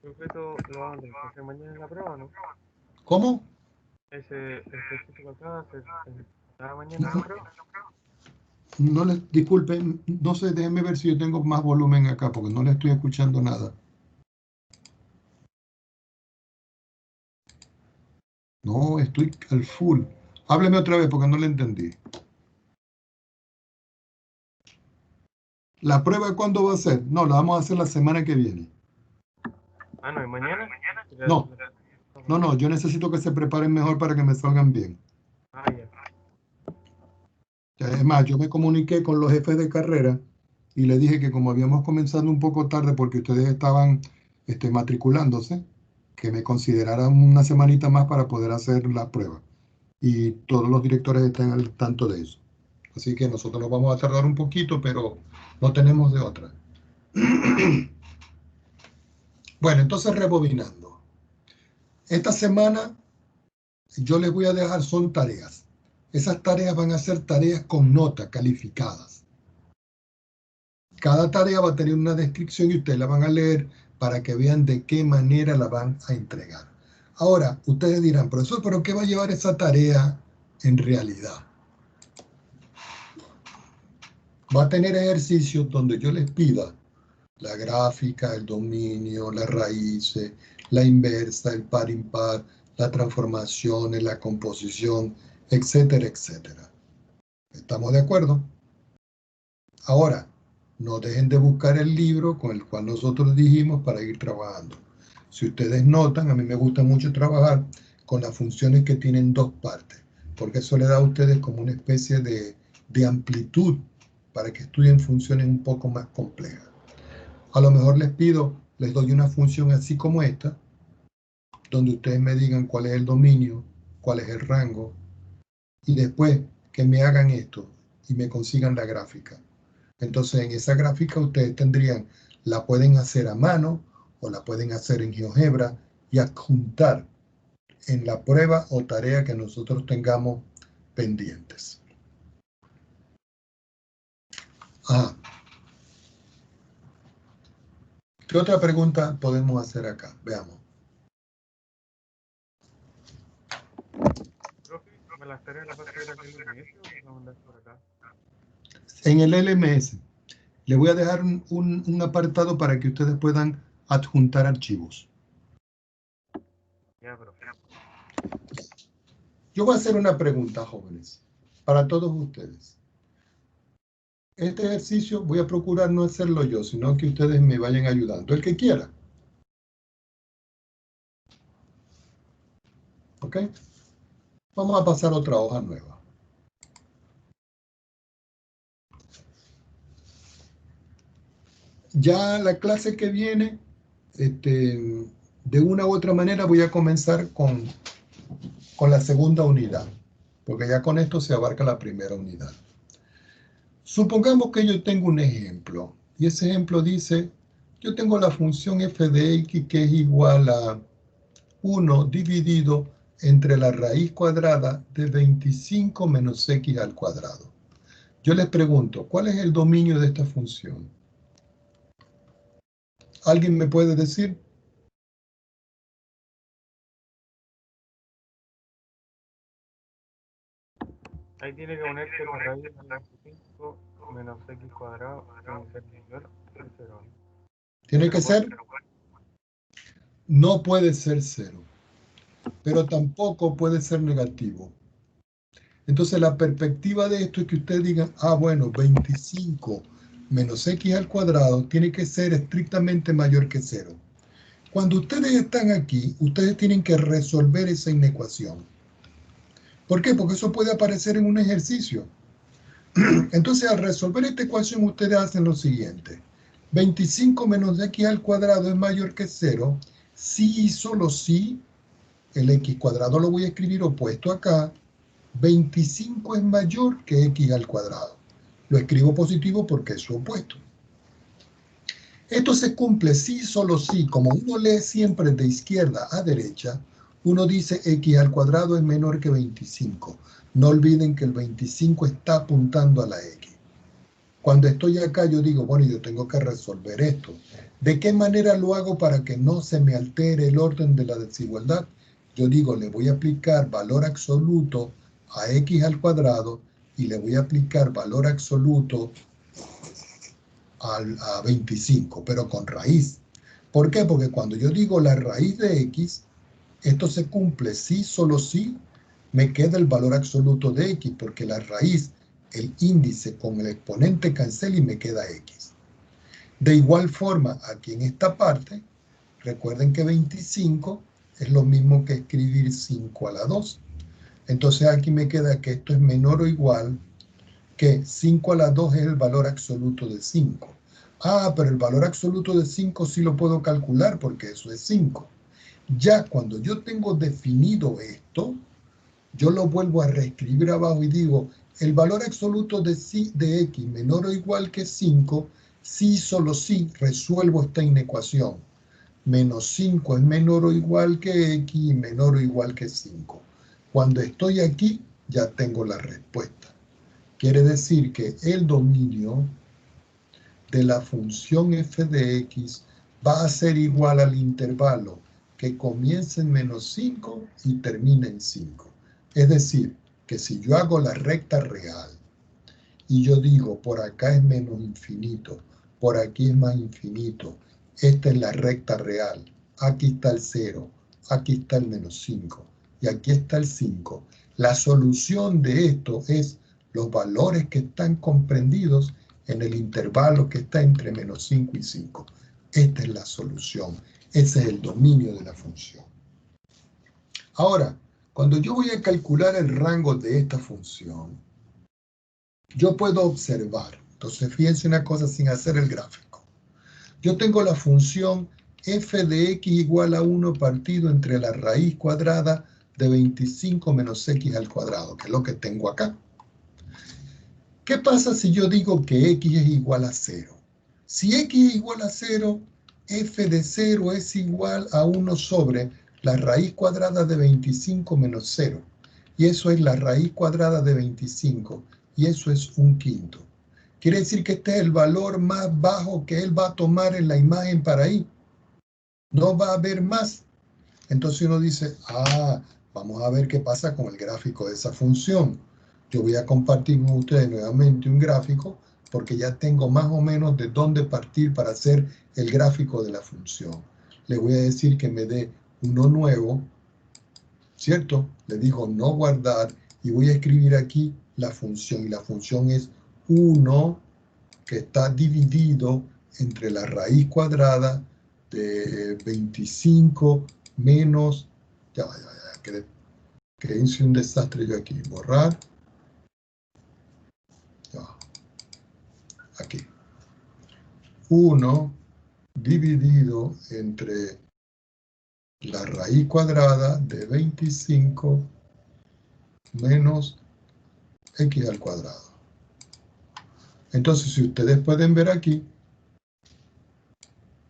Creo que esto lo van a hacer mañana en la prueba, ¿no? ¿Cómo? Ese ejercicio que acá se hará mañana en la prueba. No les, disculpen, no sé, déjenme ver si yo tengo más volumen acá, porque no le estoy escuchando nada. No, estoy al full. Hábleme otra vez porque no le entendí. ¿La prueba cuándo va a ser? No, la vamos a hacer la semana que viene. Ah, no, ¿y mañana? No, no, yo necesito que se preparen mejor para que me salgan bien. Ah, ya. Es más, yo me comuniqué con los jefes de carrera y le dije que como habíamos comenzado un poco tarde porque ustedes estaban matriculándose, que me consideraran una semanita más para poder hacer la prueba. Y todos los directores están al tanto de eso. Así que nosotros nos vamos a tardar un poquito, pero no tenemos de otra. Bueno, entonces rebobinando. Esta semana yo les voy a dejar, son tareas. Esas tareas van a ser tareas con notas calificadas. Cada tarea va a tener una descripción y ustedes la van a leer para que vean de qué manera la van a entregar. Ahora, ustedes dirán, profesor, ¿pero qué va a llevar esa tarea en realidad? Va a tener ejercicios donde yo les pida la gráfica, el dominio, las raíces, la inversa, el par impar, la transformación, la composición, etcétera, etcétera. ¿Estamos de acuerdo? Ahora, no dejen de buscar el libro con el cual nosotros dijimos para ir trabajando. Si ustedes notan, a mí me gusta mucho trabajar con las funciones que tienen dos partes, porque eso le da a ustedes como una especie de amplitud para que estudien funciones un poco más complejas. A lo mejor les doy una función así como esta, donde ustedes me digan cuál es el dominio, cuál es el rango, y después que me hagan esto y me consigan la gráfica. Entonces en esa gráfica ustedes la pueden hacer a mano o la pueden hacer en GeoGebra y adjuntar en la prueba o tarea que nosotros tengamos pendientes. ¿Qué otra pregunta podemos hacer acá? Veamos. ¿Me las tareas las vas a hacer aquí en el LMS o las vas a mandar por acá? En el LMS. Le voy a dejar un apartado para que ustedes puedan adjuntar archivos. Ya, profe. Yo voy a hacer una pregunta, jóvenes, para todos ustedes. Este ejercicio voy a procurar no hacerlo yo, sino que ustedes me vayan ayudando, el que quiera. ¿Ok? Vamos a pasar a otra hoja nueva. Ya la clase que viene, de una u otra manera voy a comenzar con la segunda unidad, porque ya con esto se abarca la primera unidad. Supongamos que yo tengo un ejemplo, y ese ejemplo dice, yo tengo la función f de x que es igual a 1 dividido entre la raíz cuadrada de 25 menos x al cuadrado. Yo les pregunto, ¿cuál es el dominio de esta función? ¿Alguien me puede decir? Ahí tiene que poner que la raíz de 25 menos x cuadrado tiene que ser mayor que 0. Tiene que ser, no puede ser 0, pero tampoco puede ser negativo. Entonces la perspectiva de esto es que ustedes digan, bueno, 25 menos x al cuadrado tiene que ser estrictamente mayor que 0. Cuando ustedes están aquí, ustedes tienen que resolver esa inecuación. ¿Por qué? Porque eso puede aparecer en un ejercicio. Entonces, al resolver esta ecuación, ustedes hacen lo siguiente. 25 menos x al cuadrado es mayor que 0 si y solo si el x cuadrado lo voy a escribir opuesto acá. 25 es mayor que x al cuadrado. Lo escribo positivo porque es su opuesto. Esto se cumple si y solo si, como uno lee siempre de izquierda a derecha, uno dice x al cuadrado es menor que 25. No olviden que el 25 está apuntando a la x. Cuando estoy acá yo digo, bueno, yo tengo que resolver esto. ¿De qué manera lo hago para que no se me altere el orden de la desigualdad? Yo digo, le voy a aplicar valor absoluto a x al cuadrado y le voy a aplicar valor absoluto a 25, pero con raíz. ¿Por qué? Porque cuando yo digo la raíz de x, esto se cumple si, solo si, me queda el valor absoluto de x, porque la raíz, el índice con el exponente cancela y me queda x. De igual forma, aquí en esta parte, recuerden que 25 es lo mismo que escribir 5 a la 2. Entonces aquí me queda que esto es menor o igual que 5 a la 2 es el valor absoluto de 5. Pero el valor absoluto de 5 sí lo puedo calcular porque eso es 5. Ya cuando yo tengo definido esto, yo lo vuelvo a reescribir abajo y digo, el valor absoluto de x menor o igual que 5, si solo si resuelvo esta inecuación. Menos 5 es menor o igual que x y menor o igual que 5. Cuando estoy aquí, ya tengo la respuesta. Quiere decir que el dominio de la función f de x va a ser igual al intervalo que comienza en menos 5 y termina en 5. Es decir, que si yo hago la recta real y yo digo por acá es menos infinito, por aquí es más infinito, esta es la recta real, aquí está el 0, aquí está el menos 5 y aquí está el 5. La solución de esto es los valores que están comprendidos en el intervalo que está entre menos 5 y 5. Esta es la solución. Ese es el dominio de la función. Ahora, cuando yo voy a calcular el rango de esta función, yo puedo observar. Entonces, fíjense una cosa sin hacer el gráfico. Yo tengo la función f de x igual a 1 partido entre la raíz cuadrada de 25 menos x al cuadrado, que es lo que tengo acá. ¿Qué pasa si yo digo que x es igual a 0? Si x es igual a 0, f de 0 es igual a 1 sobre la raíz cuadrada de 25 menos 0. Y eso es la raíz cuadrada de 25. Y eso es 1/5. Quiere decir que este es el valor más bajo que él va a tomar en la imagen para ahí. No va a haber más. Entonces uno dice, vamos a ver qué pasa con el gráfico de esa función. Yo voy a compartir con ustedes nuevamente un gráfico porque ya tengo más o menos de dónde partir para hacer el gráfico de la función. Le voy a decir que me dé uno nuevo, ¿cierto? Le digo no guardar y voy a escribir aquí la función. Y la función es 1 que está dividido entre la raíz cuadrada de 25 menos... Ya, que hice un desastre yo aquí. Borrar. Ya. Aquí. 1 dividido entre la raíz cuadrada de 25 menos x al cuadrado. Entonces, si ustedes pueden ver aquí,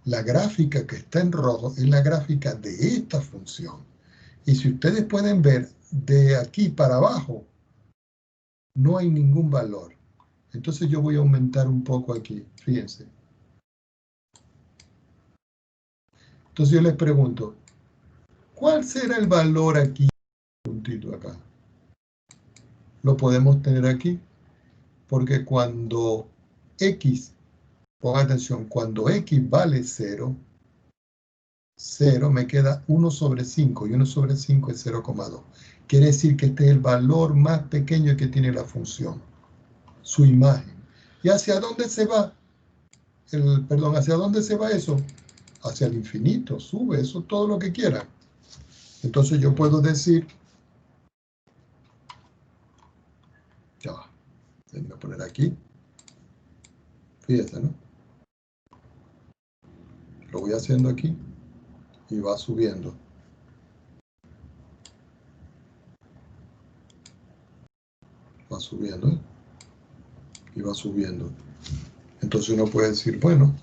la gráfica que está en rojo es la gráfica de esta función. Y si ustedes pueden ver, de aquí para abajo, no hay ningún valor. Entonces yo voy a aumentar un poco aquí, fíjense. Entonces yo les pregunto, ¿cuál será el valor aquí? Puntito acá. Lo podemos tener aquí, porque cuando x, pongan atención, cuando x vale 0, 0 me queda 1 sobre 5, y 1 sobre 5 es 0,2. Quiere decir que este es el valor más pequeño que tiene la función, su imagen. ¿Y hacia dónde se va? ¿Hacia dónde se va eso? Hacia el infinito, sube, eso todo lo que quiera. Entonces yo puedo decir, ya va, déjenme poner aquí, fíjense, ¿no? Lo voy haciendo aquí y va subiendo. Va subiendo, ¿eh? Y va subiendo. Entonces uno puede decir, bueno,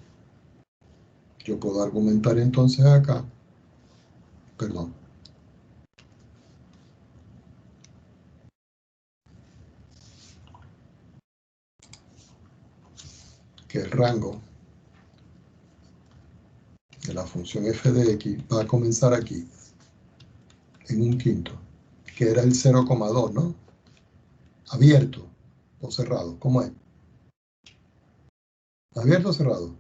yo puedo argumentar entonces acá, perdón, que el rango de la función f de x va a comenzar aquí, en 1/5, que era el 0,2, ¿no? Abierto o cerrado, ¿cómo es? ¿Abierto o cerrado?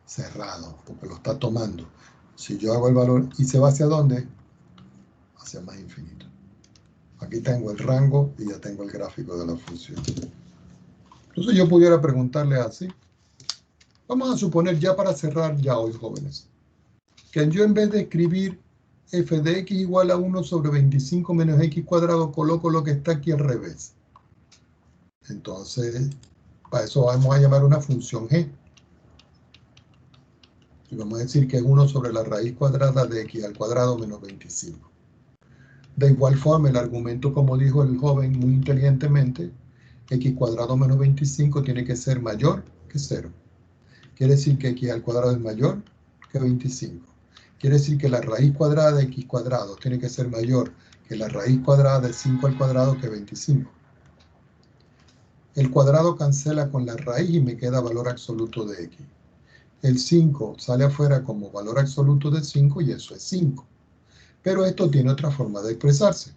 Cerrado, porque lo está tomando. Si yo hago el valor, ¿y se va hacia dónde? Hacia más infinito. Aquí tengo el rango y ya tengo el gráfico de la función. Entonces yo pudiera preguntarle así. Vamos a suponer ya para cerrar ya hoy, jóvenes, que yo en vez de escribir f de x igual a 1 sobre 25 menos x cuadrado, coloco lo que está aquí al revés. Entonces, para eso vamos a llamar una función g. Y vamos a decir que es 1 sobre la raíz cuadrada de x al cuadrado menos 25. De igual forma, el argumento, como dijo el joven muy inteligentemente, x cuadrado menos 25 tiene que ser mayor que 0. Quiere decir que x al cuadrado es mayor que 25. Quiere decir que la raíz cuadrada de x cuadrado tiene que ser mayor que la raíz cuadrada de 5 al cuadrado que 25. El cuadrado cancela con la raíz y me queda valor absoluto de x. El 5 sale afuera como valor absoluto de 5 y eso es 5. Pero esto tiene otra forma de expresarse,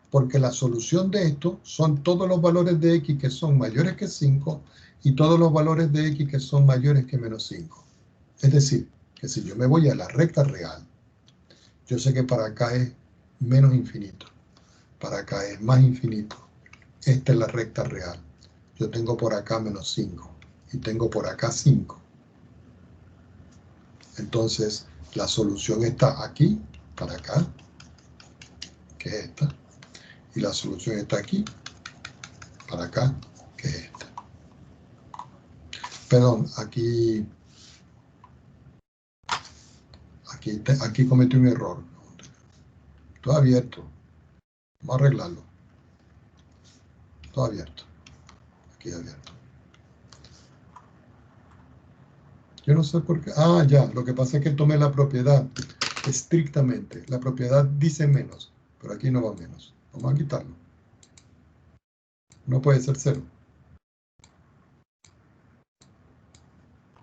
porque la solución de esto son todos los valores de x que son mayores que 5 y todos los valores de x que son mayores que menos 5. Es decir, que si yo me voy a la recta real, yo sé que para acá es menos infinito, para acá es más infinito. Esta es la recta real. Yo tengo por acá menos 5 y tengo por acá 5. Entonces, la solución está aquí, para acá, que es esta. Y la solución está aquí, para acá, que es esta. Perdón, aquí cometí un error. Todo abierto. Vamos a arreglarlo. Todo abierto. Aquí abierto. Yo no sé por qué. Ah, ya. Lo que pasa es que tomé la propiedad estrictamente. La propiedad dice menos, pero aquí no va menos. Vamos a quitarlo. No puede ser 0.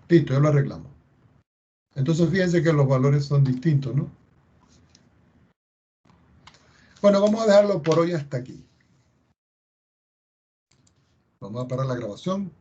Listo, ya lo arreglamos. Entonces fíjense que los valores son distintos, ¿no? Bueno, vamos a dejarlo por hoy hasta aquí. Vamos a parar la grabación.